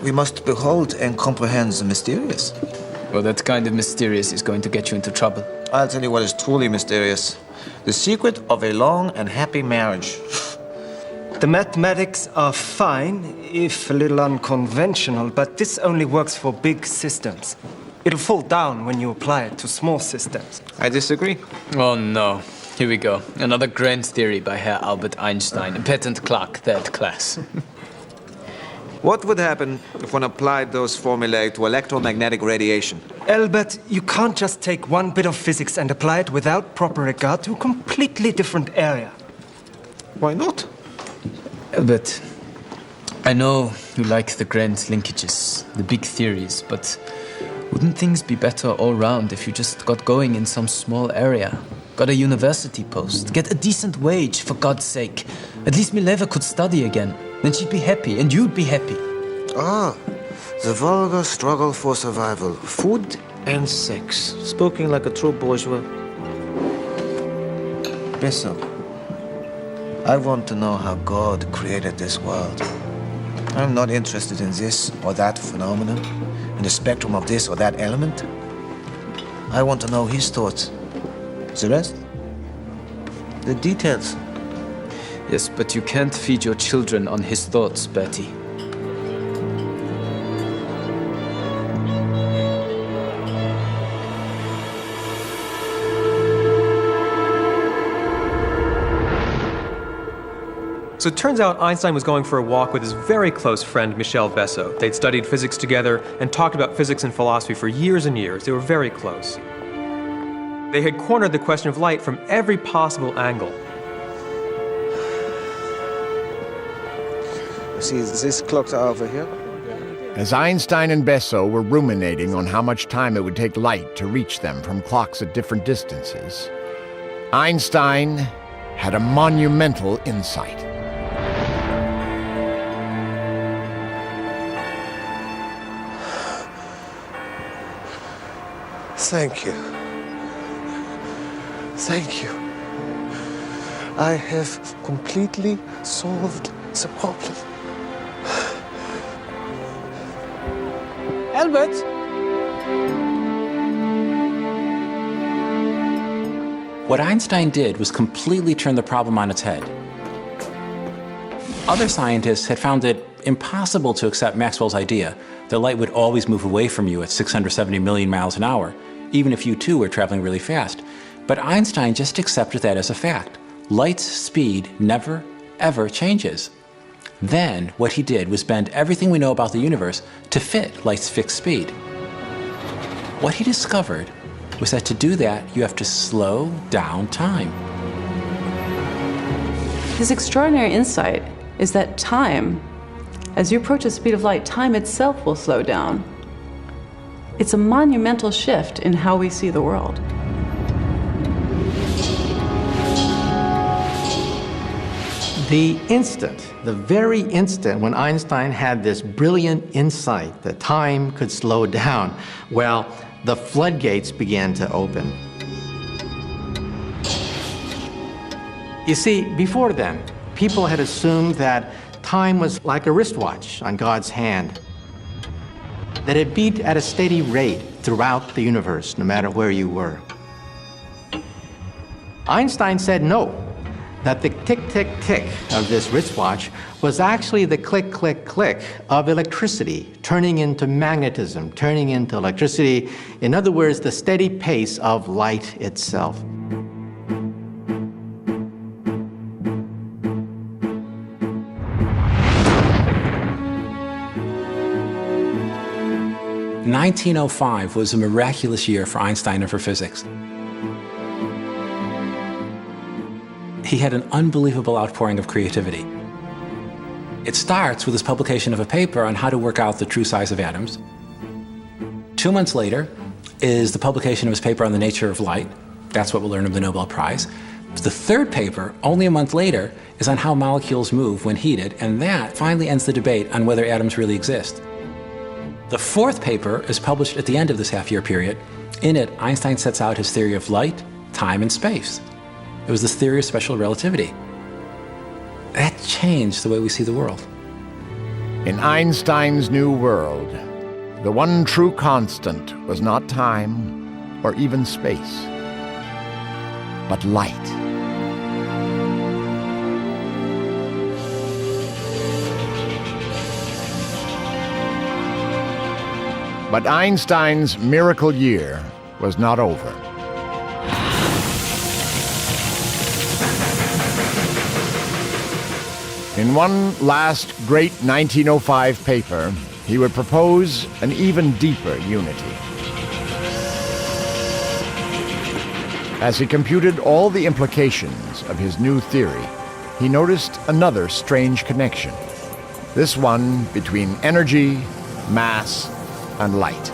we must behold and comprehend the mysterious.
Well, that kind of mysterious is going to get you into trouble.
I'll tell you what is truly mysterious. The secret of a long and happy marriage.
The mathematics are fine, if a little unconventional, but this only works for big systems. It'll fall down when you apply it to small systems.
I disagree.
Oh no. Here we go. Another grand theory by Herr Albert Einstein, a patent clock, third class.
What would happen if one applied those formulae to electromagnetic radiation?
Albert, you can't just take one bit of physics and apply it without proper regard to a completely different area.
Why not?
Albert, I know you like the grand linkages, the big theories, but wouldn't things be better all round if you just got going in some small area? Got a university post, get a decent wage, for God's sake. At least Mileva could study again. Then she'd be happy, and you'd be happy.
Ah, the vulgar struggle for survival. Food and sex. Spoken like a true bourgeois. Bessel, I want to know how God created this world. I'm not interested in this or that phenomenon, in the spectrum of this or that element. I want to know his thoughts. The rest? The details.
Yes, but you can't feed your children on his thoughts, Bertie.
So it turns out Einstein was going for a walk with his very close friend, Michel Besso. They'd studied physics together and talked about physics and philosophy for years and years. They were very close. They had cornered the question of light from every possible angle.
See, these clocks are over here.
As Einstein and Besso were ruminating on how much time it would take light to reach them from clocks at different distances, Einstein had a monumental insight.
Thank you. Thank you. I have completely solved the problem.
Albert!
What Einstein did was completely turn the problem on its head. Other scientists had found it impossible to accept Maxwell's idea that light would always move away from you at 670 million miles an hour, even if you too were traveling really fast. But Einstein just accepted that as a fact. Light's speed never, ever changes. Then, what he did was bend everything we know about the universe to fit light's fixed speed. What he discovered was that to do that, you have to slow down time.
His extraordinary insight is that time, as you approach the speed of light, time itself will slow down. It's a monumental shift in how we see the world.
The very instant when Einstein had this brilliant insight that time could slow down, well, the floodgates began to open. You see, before then, people had assumed that time was like a wristwatch on God's hand, that it beat at a steady rate throughout the universe, no matter where you were. Einstein said no, that the tick, tick, tick of this wristwatch was actually the click, click, click of electricity, turning into magnetism, turning into electricity. In other words, the steady pace of light itself.
"1905 was a miraculous year for Einstein and for physics. He had an unbelievable outpouring of creativity. It starts with his publication of a paper on how to work out the true size of atoms. 2 months later is the publication of his paper on the nature of light. That's what will earn him the Nobel Prize. The third paper, only a month later, is on how molecules move when heated, and that finally ends the debate on whether atoms really exist. The fourth paper is published at the end of this half-year period. In it, Einstein sets out his theory of light, time, and space. It was this theory of special relativity. That changed the way we see the world.
In Einstein's new world, the one true constant was not time or even space, but light. But Einstein's miracle year was not over. In one last great 1905 paper, he would propose an even deeper unity. As he computed all the implications of his new theory, he noticed another strange connection, this one between energy, mass, and light.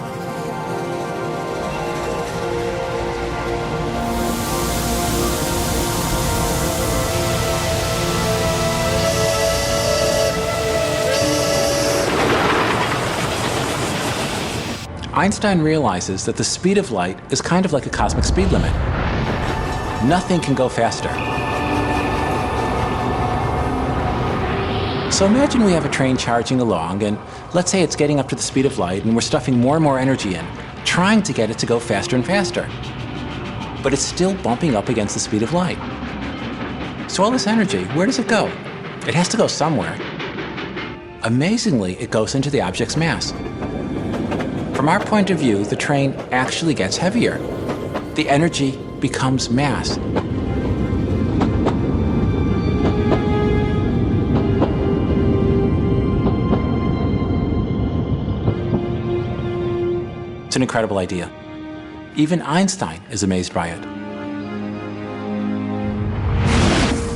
Einstein realizes that the speed of light is kind of like a cosmic speed limit. Nothing can go faster. So imagine we have a train charging along, and let's say it's getting up to the speed of light, and we're stuffing more and more energy in, trying to get it to go faster and faster. But it's still bumping up against the speed of light. So all this energy, where does it go? It has to go somewhere. Amazingly, it goes into the object's mass. From our point of view, the train actually gets heavier. The energy becomes mass. It's an incredible idea. Even Einstein is amazed by it.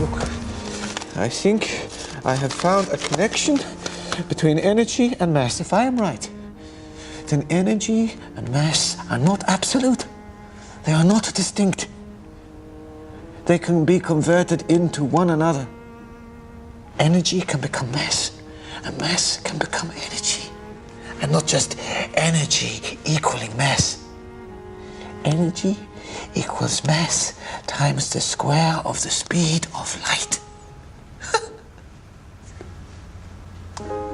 Look, I think I have found a connection between energy and mass, if I am right. Then energy and mass are not absolute. They are not distinct. They can be converted into one another. Energy can become mass, and mass can become energy. And not just energy equaling mass. Energy equals mass times the square of the speed of light.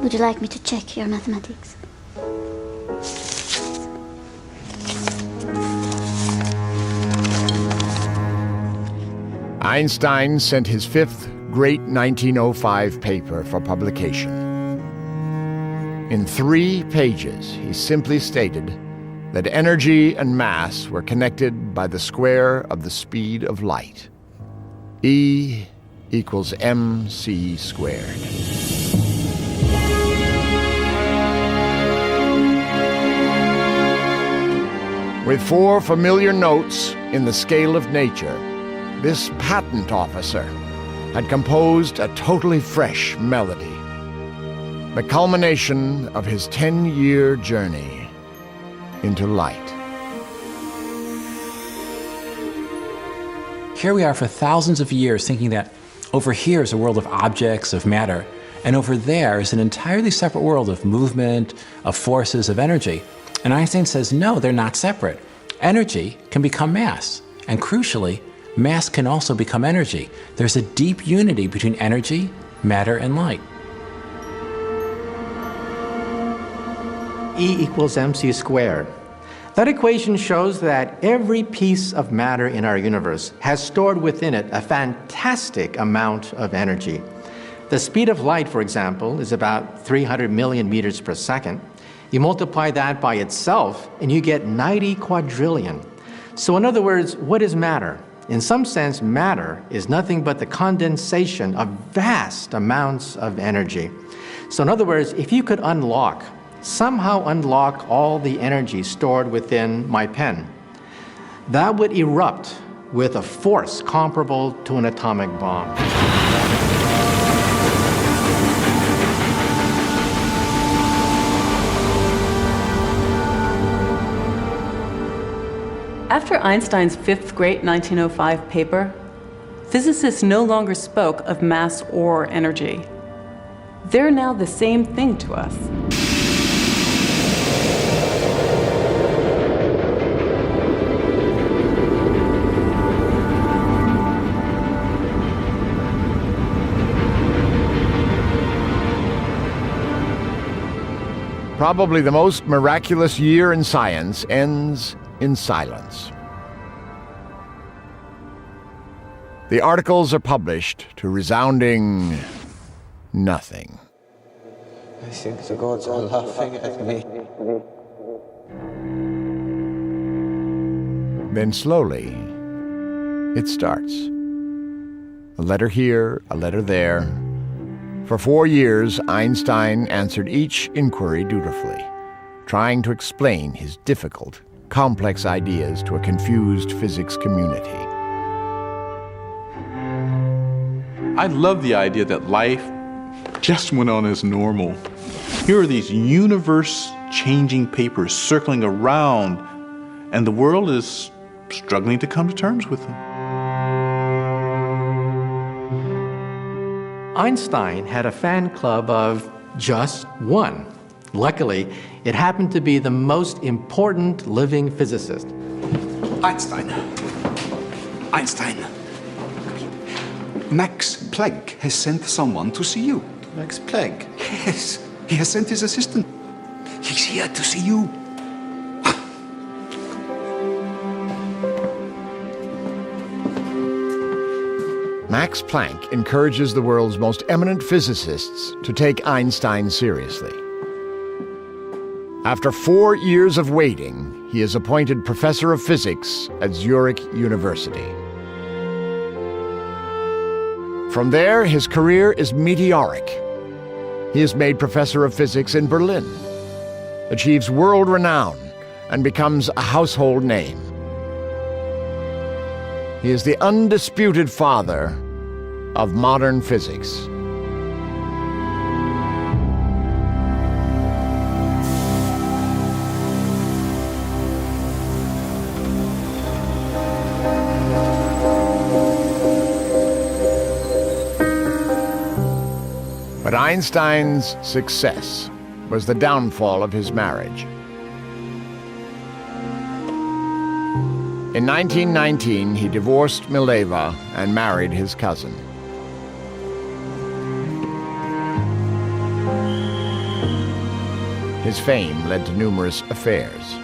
Would you like me to check your mathematics?
Einstein sent his fifth great 1905 paper for publication. In 3 pages, he simply stated that energy and mass were connected by the square of the speed of light. E equals mc squared. With 4 familiar notes in the scale of nature, this patent officer had composed a totally fresh melody, the culmination of his 10-year journey into light.
Here we are for thousands of years thinking that over here is a world of objects, of matter, and over there is an entirely separate world of movement, of forces, of energy. And Einstein says, no, they're not separate. Energy can become mass, and crucially, mass can also become energy. There's a deep unity between energy, matter, and light.
E equals mc squared. That equation shows that every piece of matter in our universe has stored within it a fantastic amount of energy. The speed of light, for example, is about 300 million meters per second. You multiply that by itself, and you get 90 quadrillion. So in other words, what is matter? In some sense, matter is nothing but the condensation of vast amounts of energy. So in other words, if you could somehow unlock all the energy stored within my pen, that would erupt with a force comparable to an atomic bomb.
After Einstein's fifth great 1905 paper, physicists no longer spoke of mass or energy. They're now the same thing to us.
Probably the most miraculous year in science ends in silence. The articles are published to resounding nothing.
I think the gods are laughing at me.
Then slowly, it starts. A letter here, a letter there. For 4 years, Einstein answered each inquiry dutifully, trying to explain his difficult, complex ideas to a confused physics community.
I love the idea that life just went on as normal. Here are these universe-changing papers circling around, and the world is struggling to come to terms with them.
Einstein had a fan club of just one. Luckily, it happened to be the most important living physicist.
Einstein. Max Planck has sent someone to see you.
Max Planck?
Yes, he has sent his assistant. He's here to see you.
Max Planck encourages the world's most eminent physicists to take Einstein seriously. After 4 years of waiting, he is appointed professor of physics at Zurich University. From there, his career is meteoric. He is made professor of physics in Berlin, achieves world renown, and becomes a household name. He is the undisputed father of modern physics. But Einstein's success was the downfall of his marriage. In 1919, he divorced Mileva and married his cousin. His fame led to numerous affairs.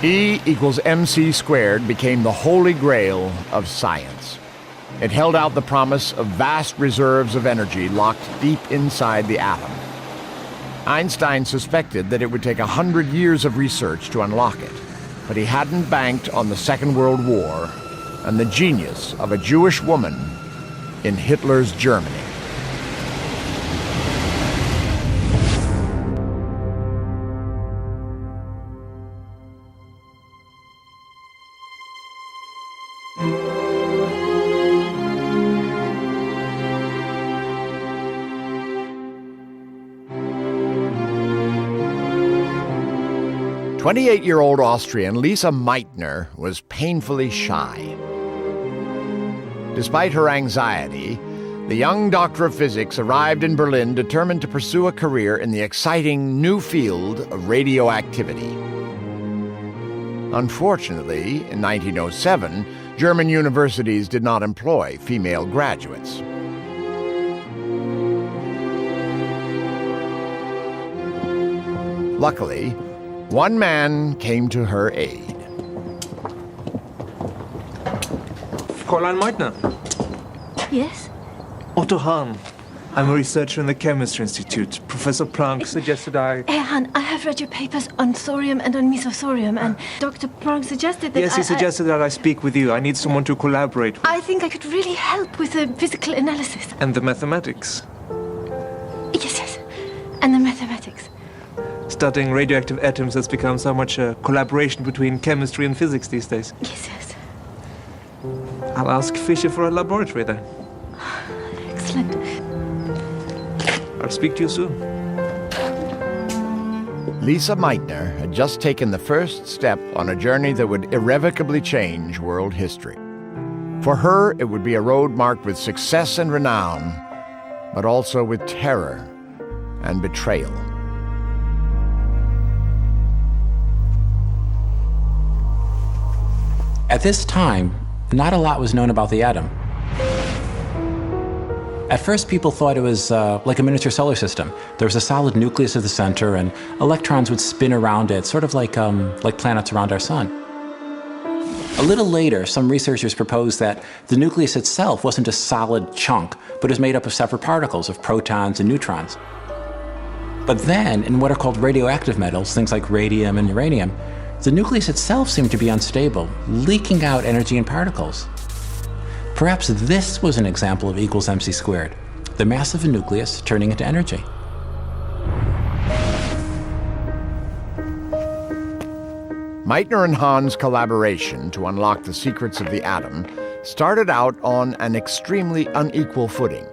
E equals mc squared became the holy grail of science. It held out the promise of vast reserves of energy locked deep inside the atom. Einstein suspected that it would take 100 years of research to unlock it, but he hadn't banked on the Second World War and the genius of a Jewish woman in Hitler's Germany. "28-year-old Austrian Lisa Meitner was painfully shy. Despite her anxiety, the young doctor of physics arrived in Berlin determined to pursue a career in the exciting new field of radioactivity. Unfortunately, in 1907, German universities did not employ female graduates. Luckily, one man came to her aid.
Fräulein Meitner.
Yes?
Otto Hahn. I'm a researcher in the Chemistry Institute. Professor Planck suggested I...
Herr Hahn, I have read your papers on thorium and on mesothorium, and Dr. Planck suggested that
Yes, he suggested that I speak with you. I need someone to collaborate with.
I think I could really help with the physical analysis.
And the mathematics.
Yes. And the mathematics.
Studying radioactive atoms has become so much a collaboration between chemistry and physics these days.
Yes.
I'll ask Fischer for a laboratory then.
Excellent.
I'll speak to you soon.
Lisa Meitner had just taken the first step on a journey that would irrevocably change world history. For her, it would be a road marked with success and renown, but also with terror and betrayal.
At this time, not a lot was known about the atom. At first, people thought it was like a miniature solar system. There was a solid nucleus at the center, and electrons would spin around it, sort of like planets around our sun. A little later, some researchers proposed that the nucleus itself wasn't a solid chunk, but is made up of separate particles of protons and neutrons. But then, in what are called radioactive metals, things like radium and uranium, the nucleus itself seemed to be unstable, leaking out energy in particles. Perhaps this was an example of E equals mc squared, the mass of a nucleus turning into energy.
Meitner and Hahn's collaboration to unlock the secrets of the atom started out on an extremely unequal footing.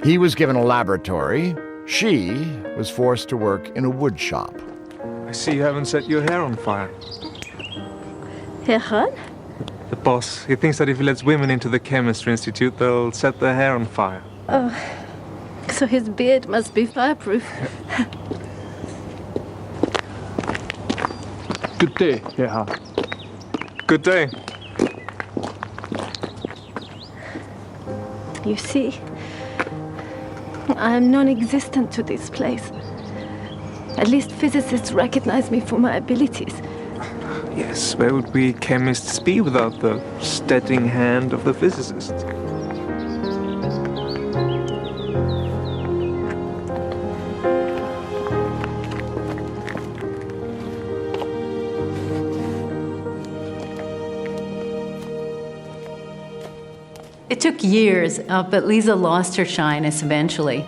He was given a laboratory. She was forced to work in a wood shop.
I see you haven't set your hair on fire.
Herr Hahn?
The boss, he thinks that if he lets women into the Chemistry Institute, they'll set their hair on fire.
Oh, so his beard must be fireproof.
Good day, Herr Hahn. Good day.
You see, I am non-existent to this place. At least physicists recognize me for my abilities.
Yes, where would we chemists be without the steadying hand of the physicist?
It took years, but Lisa lost her shyness eventually.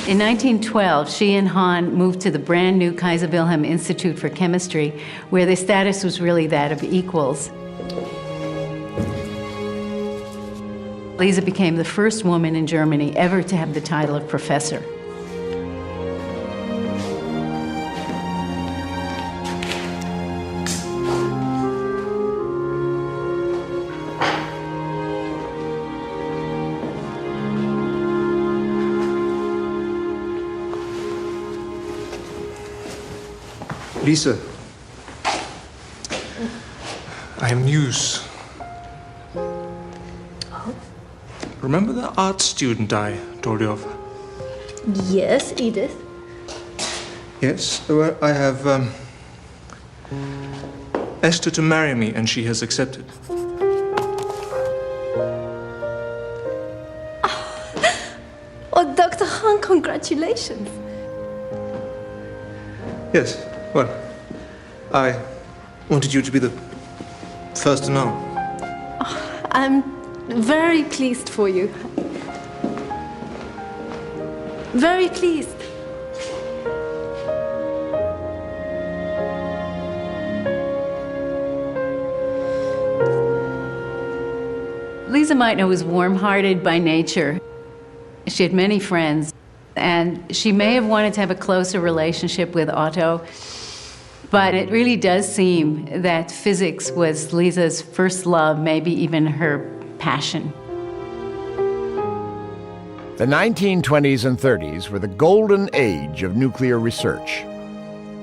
In 1912, she and Hahn moved to the brand new Kaiser Wilhelm Institute for Chemistry, where their status was really that of equals. Lisa became the first woman in Germany ever to have the title of professor.
Lisa, I have news. Remember the art student I told you of?
Yes, Edith.
Yes, well, I have Esther to marry me, and she has accepted.
Oh, Dr. Han, congratulations.
Yes, well, I wanted you to be the first to know.
I'm very pleased for you. Very pleased.
Lisa Meitner was warm-hearted by nature. She had many friends, and she may have wanted to have a closer relationship with Otto, but it really does seem that physics was Lisa's first love, maybe even her passion.
The 1920s and 30s were the golden age of nuclear research.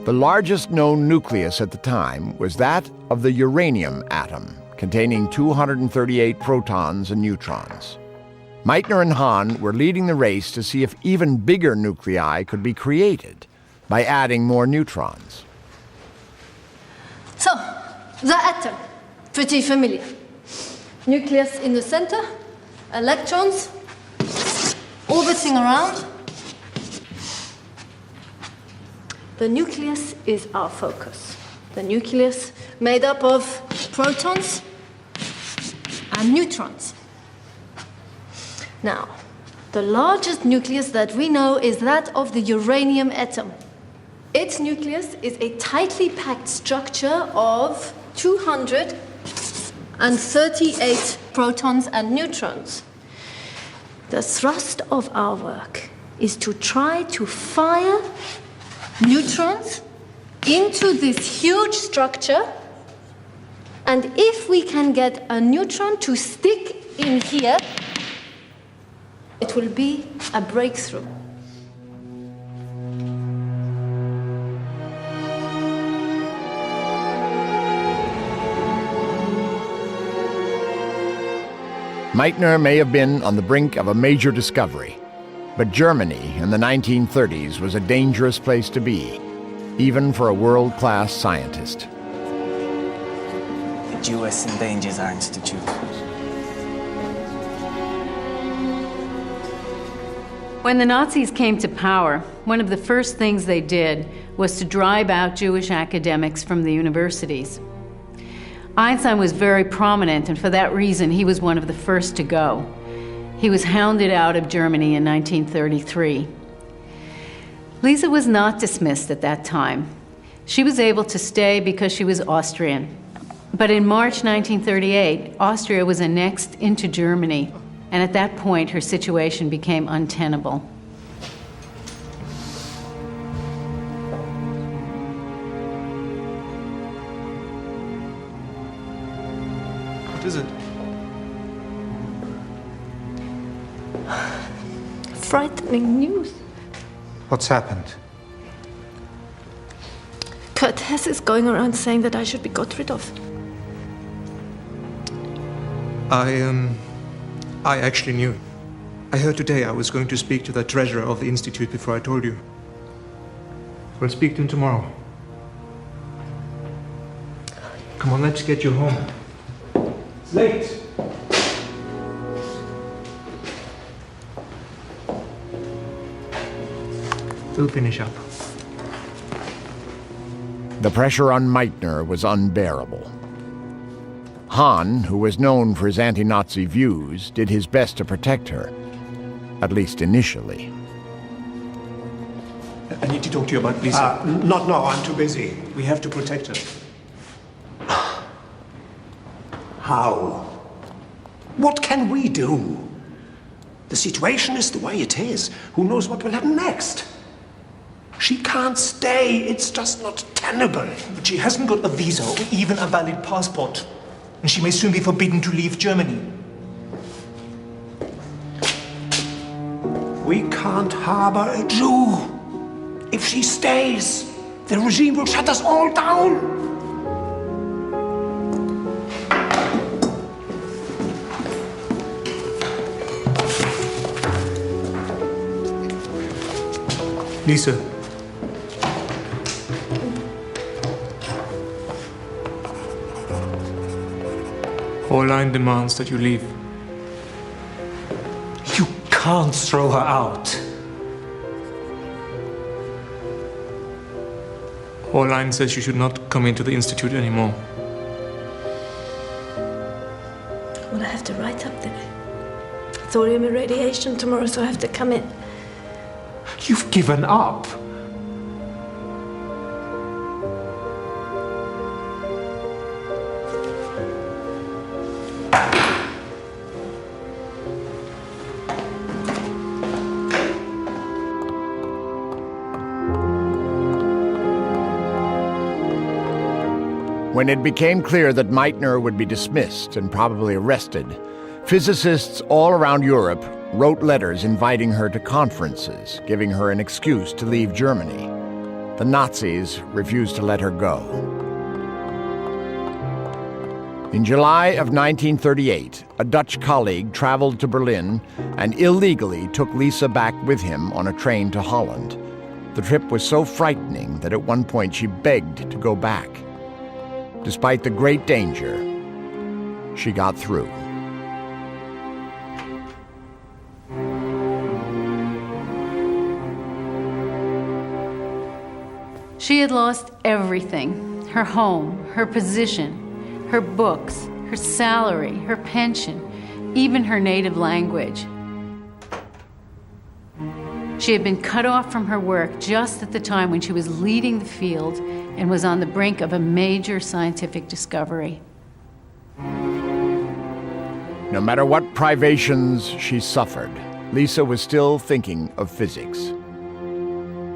The largest known nucleus at the time was that of the uranium atom, containing 238 protons and neutrons. Meitner and Hahn were leading the race to see if even bigger nuclei could be created by adding more neutrons.
So, the atom, pretty familiar. Nucleus in the center, electrons orbiting around. The nucleus is our focus. The nucleus made up of protons and neutrons. Now, the largest nucleus that we know is that of the uranium atom. Its nucleus is a tightly packed structure of 238 protons and neutrons. The thrust of our work is to try to fire neutrons into this huge structure, and if we can get a neutron to stick in here, it will be a breakthrough.
Meitner may have been on the brink of a major discovery, but Germany in the 1930s was a dangerous place to be, even for a world-class scientist.
The U.S. endangers our institute.
When the Nazis came to power, one of the first things they did was to drive out Jewish academics from the universities. Einstein was very prominent, and for that reason, he was one of the first to go. He was hounded out of Germany in 1933. Lisa was not dismissed at that time. She was able to stay because she was Austrian. But in March 1938, Austria was annexed into Germany, and at that point, her situation became untenable.
What is it?
Frightening news.
What's happened?
Kurt Hess is going around saying that I should be got rid of.
I actually knew. I heard today I was going to speak to the treasurer of the institute before I told you. We'll speak to him tomorrow. Come on, let's get you home. It's late. We'll finish up.
The pressure on Meitner was unbearable. Hahn, who was known for his anti-Nazi views, did his best to protect her, at least initially.
I need to talk to you about Lisa.
Not now, I'm too busy.
We have to protect her.
How? What can we do? The situation is the way it is. Who knows what will happen next? She can't stay. It's just not tenable.
But she hasn't got a visa or even a valid passport. And she may soon be forbidden to leave Germany.
We can't harbor a Jew. If she stays, the regime will shut us all down.
Lisa. Pauline demands that you leave.
You can't throw her out.
Pauline says you should not come into the Institute anymore.
Well, I have to write up then. Thorium irradiation tomorrow, so I have to come in.
You've given up.
When it became clear that Meitner would be dismissed and probably arrested, physicists all around Europe wrote letters inviting her to conferences, giving her an excuse to leave Germany. The Nazis refused to let her go. In July of 1938, a Dutch colleague traveled to Berlin and illegally took Lisa back with him on a train to Holland. The trip was so frightening that at one point she begged to go back. Despite the great danger, she got through.
She had lost everything: her home, her position, her books, her salary, her pension, even her native language. She had been cut off from her work just at the time when she was leading the field and was on the brink of a major scientific discovery.
No matter what privations she suffered, Lisa was still thinking of physics.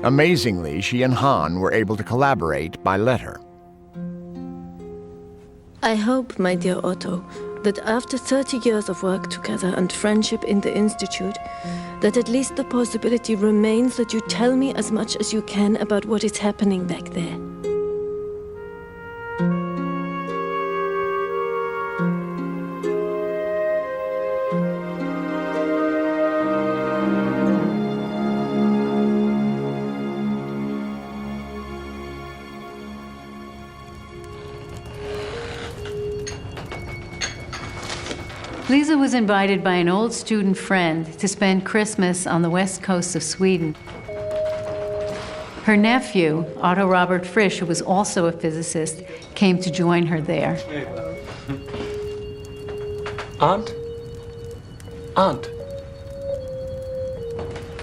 Amazingly, she and Han were able to collaborate by letter.
I hope, my dear Otto, that after 30 years of work together and friendship in the Institute, that at least the possibility remains that you tell me as much as you can about what is happening back there.
Lisa was invited by an old student friend to spend Christmas on the west coast of Sweden. Her nephew, Otto Robert Frisch, who was also a physicist, came to join her there.
Aunt? Aunt?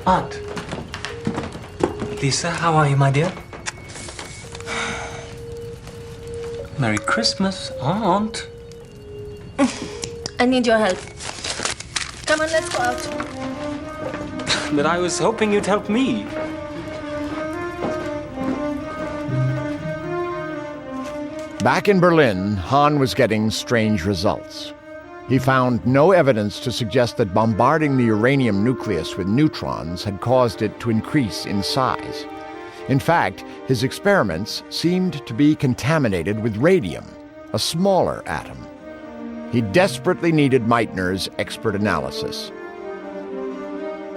Aunt? Lisa, how are you, my dear? Merry Christmas, Aunt.
I need your help. Come on, let's go out.
But I was hoping you'd help me.
Back in Berlin, Han was getting strange results. He found no evidence to suggest that bombarding the uranium nucleus with neutrons had caused it to increase in size. In fact, his experiments seemed to be contaminated with radium, a smaller atom. He desperately needed Meitner's expert analysis.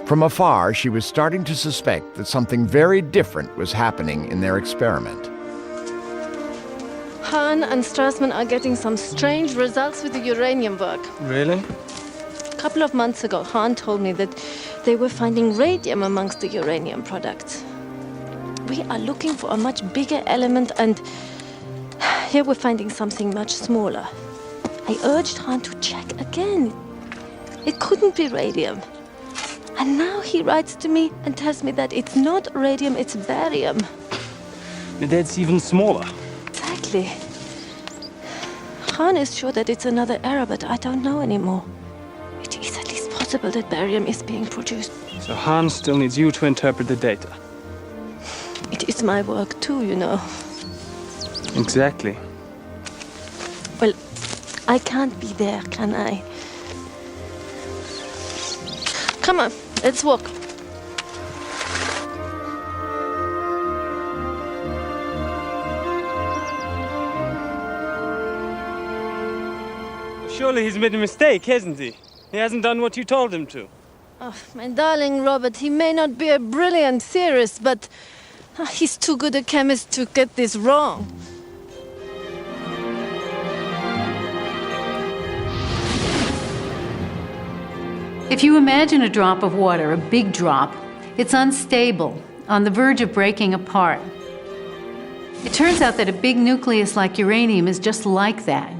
From afar, she was starting to suspect that something very different was happening in their experiment.
Han and Strassman are getting some strange results with the uranium work.
Really?
A couple of months ago, Han told me that they were finding radium amongst the uranium products. We are looking for a much bigger element, and here we're finding something much smaller. I urged Han to check again. It couldn't be radium. And now he writes to me and tells me that it's not radium, it's barium.
That's even smaller.
Exactly. Han is sure that it's another error, but I don't know anymore. It is at least possible that barium is being produced.
So Han still needs you to interpret the data.
It is my work too, you know.
Exactly.
Well, I can't be there, can I? Come on, let's walk.
Surely he's made a mistake, hasn't he? He hasn't done what you told him to.
Oh, my darling Robert, he may not be a brilliant theorist, but he's too good a chemist to get this wrong.
If you imagine a drop of water, a big drop, it's unstable, on the verge of breaking apart. It turns out that a big nucleus like uranium is just like that.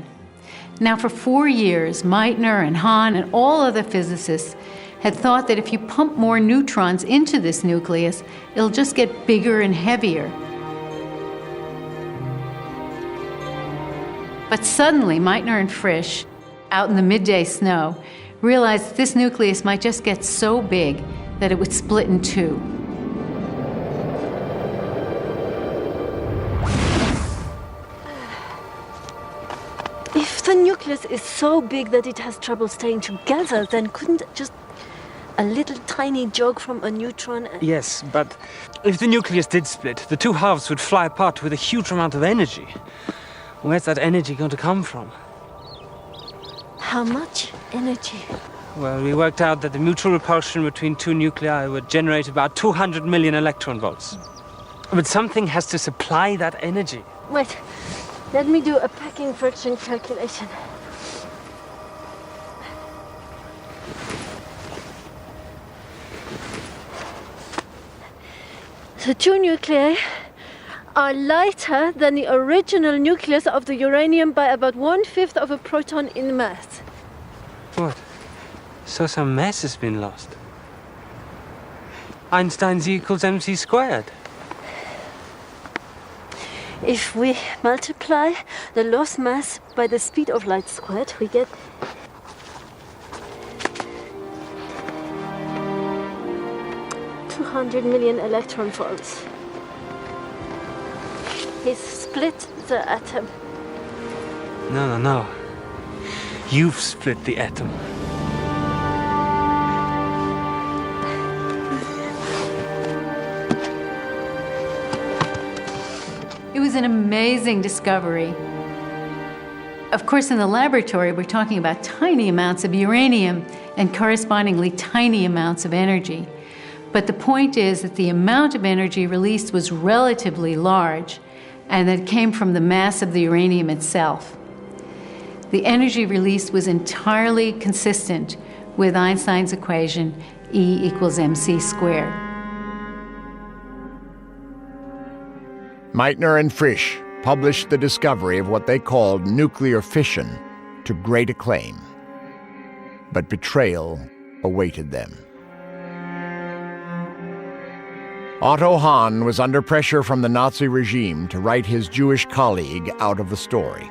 Now, for 4 years, Meitner and Hahn and all other physicists had thought that if you pump more neutrons into this nucleus, it'll just get bigger and heavier. But suddenly, Meitner and Frisch, out in the midday snow, realized this nucleus might just get so big that it would split in two.
If the nucleus is so big that it has trouble staying together, then couldn't just a little tiny joke from a neutron...
Yes, but if the nucleus did split, the two halves would fly apart with a huge amount of energy. Where's that energy going to come from?
How much energy?
Well, we worked out that the mutual repulsion between two nuclei would generate about 200 million electron volts. But something has to supply that energy.
Wait, let me do a packing friction calculation. The two nuclei are lighter than the original nucleus of the uranium by about 1/5 of a proton in mass.
What? So some mass has been lost. Einstein's E equals mc squared.
If we multiply the lost mass by the speed of light squared, we get 200 million electron volts. He's split the atom.
No. You've split the atom.
It was an amazing discovery. Of course, in the laboratory, we're talking about tiny amounts of uranium and correspondingly tiny amounts of energy. But the point is that the amount of energy released was relatively large, and that it came from the mass of the uranium itself. The energy released was entirely consistent with Einstein's equation, E equals mc squared.
Meitner and Frisch published the discovery of what they called nuclear fission to great acclaim. But betrayal awaited them. Otto Hahn was under pressure from the Nazi regime to write his Jewish colleague out of the story.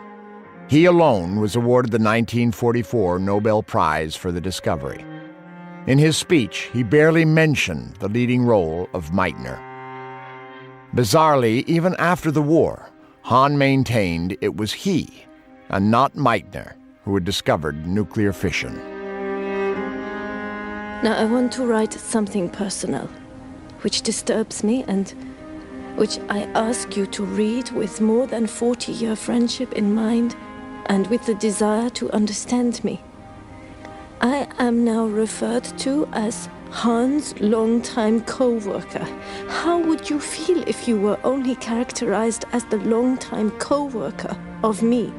He alone was awarded the 1944 Nobel Prize for the discovery. In his speech, he barely mentioned the leading role of Meitner. Bizarrely, even after the war, Hahn maintained it was he, and not Meitner, who had discovered nuclear fission.
Now I want to write something personal, which disturbs me and which I ask you to read with more than 40-year friendship in mind and with the desire to understand me. I am now referred to as Hahn's longtime co-worker. How would you feel if you were only characterized as the longtime co-worker of me?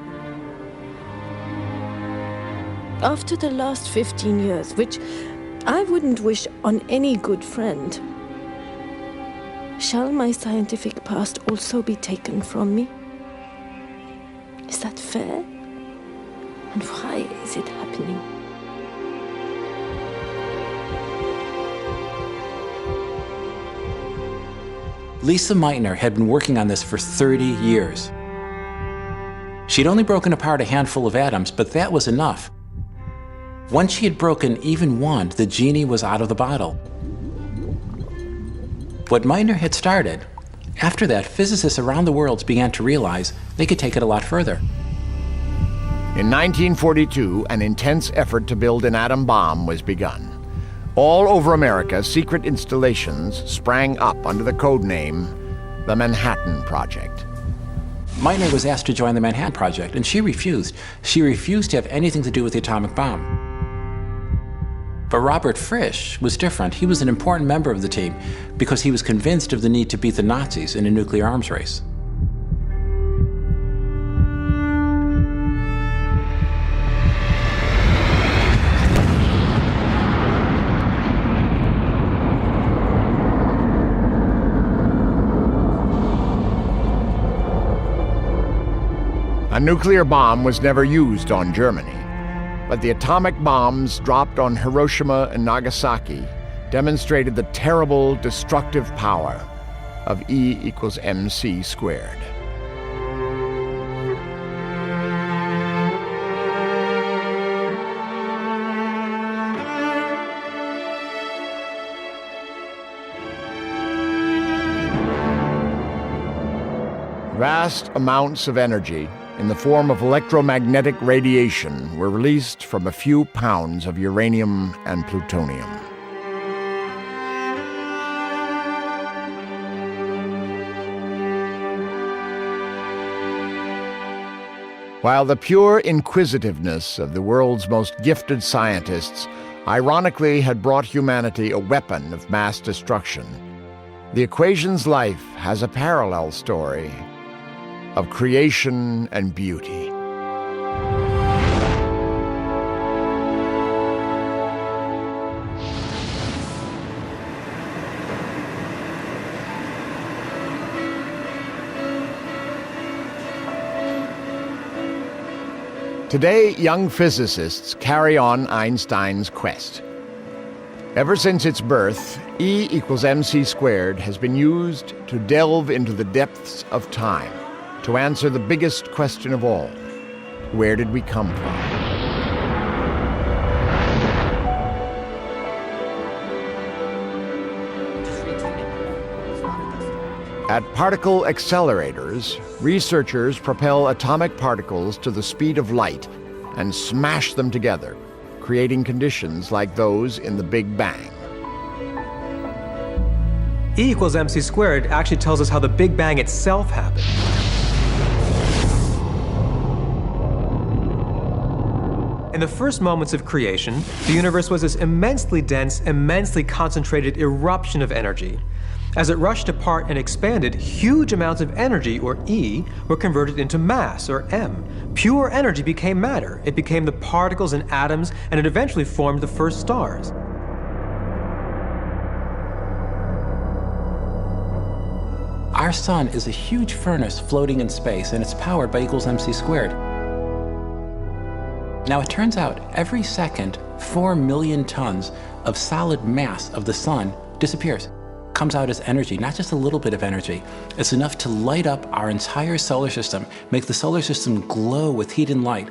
After the last 15 years, which I wouldn't wish on any good friend, shall my scientific past also be taken from me? Is that fair? And why is it happening?
Lisa Meitner had been working on this for 30 years. She'd only broken apart a handful of atoms, but that was enough. Once she had broken even one, the genie was out of the bottle. What Meitner had started, after that, physicists around the world began to realize they could take it a lot further.
In 1942, an intense effort to build an atom bomb was begun. All over America, secret installations sprang up under the code name the Manhattan Project.
Meitner was asked to join the Manhattan Project, and she refused. She refused to have anything to do with the atomic bomb. But Robert Frisch was different. He was an important member of the team because he was convinced of the need to beat the Nazis in a nuclear arms race.
A nuclear bomb was never used on Germany, but the atomic bombs dropped on Hiroshima and Nagasaki demonstrated the terrible destructive power of E equals mc squared. Vast amounts of energy in the form of electromagnetic radiation were released from a few pounds of uranium and plutonium. While the pure inquisitiveness of the world's most gifted scientists ironically had brought humanity a weapon of mass destruction, the equation's life has a parallel story of creation and beauty. Today, young physicists carry on Einstein's quest. Ever since its birth, E equals mc squared has been used to delve into the depths of time, to answer the biggest question of all: where did we come from? At particle accelerators, researchers propel atomic particles to the speed of light and smash them together, creating conditions like those in the Big Bang.
E equals mc squared actually tells us how the Big Bang itself happened. In the first moments of creation, the universe was this immensely dense, immensely concentrated eruption of energy. As it rushed apart and expanded, huge amounts of energy, or E, were converted into mass, or M. Pure energy became matter. It became the particles and atoms, and it eventually formed the first stars.
Our sun is a huge furnace floating in space, and it's powered by E equals mc squared. Now, it turns out every second, 4 million tons of solid mass of the sun disappears, comes out as energy, not just a little bit of energy. It's enough to light up our entire solar system, make the solar system glow with heat and light.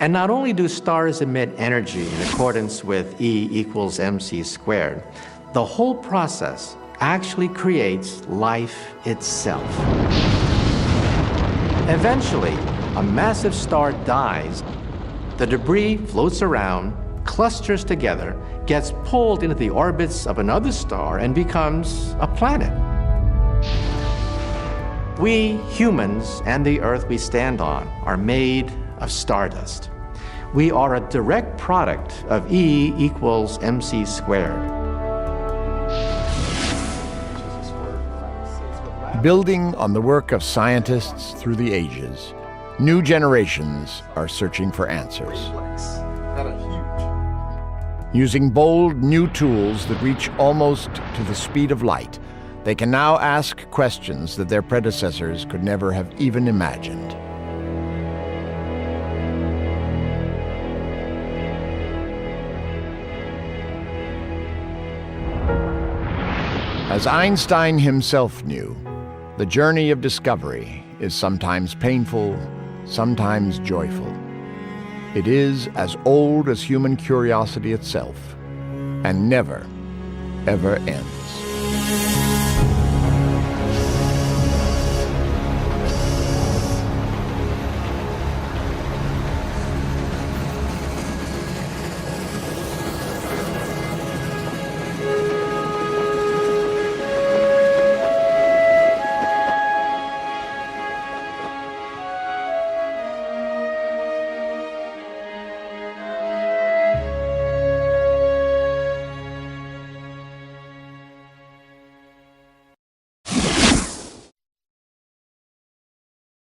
And not only do stars emit energy in accordance with E equals mc squared, the whole process actually creates life itself. Eventually, a massive star dies. The debris floats around, clusters together, gets pulled into the orbits of another star, and becomes a planet. We humans and the Earth we stand on are made of stardust. We are a direct product of E equals mc squared.
Building on the work of scientists through the ages, new generations are searching for answers. Using bold new tools that reach almost to the speed of light, they can now ask questions that their predecessors could never have even imagined. As Einstein himself knew, the journey of discovery is sometimes painful, sometimes joyful. It is as old as human curiosity itself, and never, ever ends.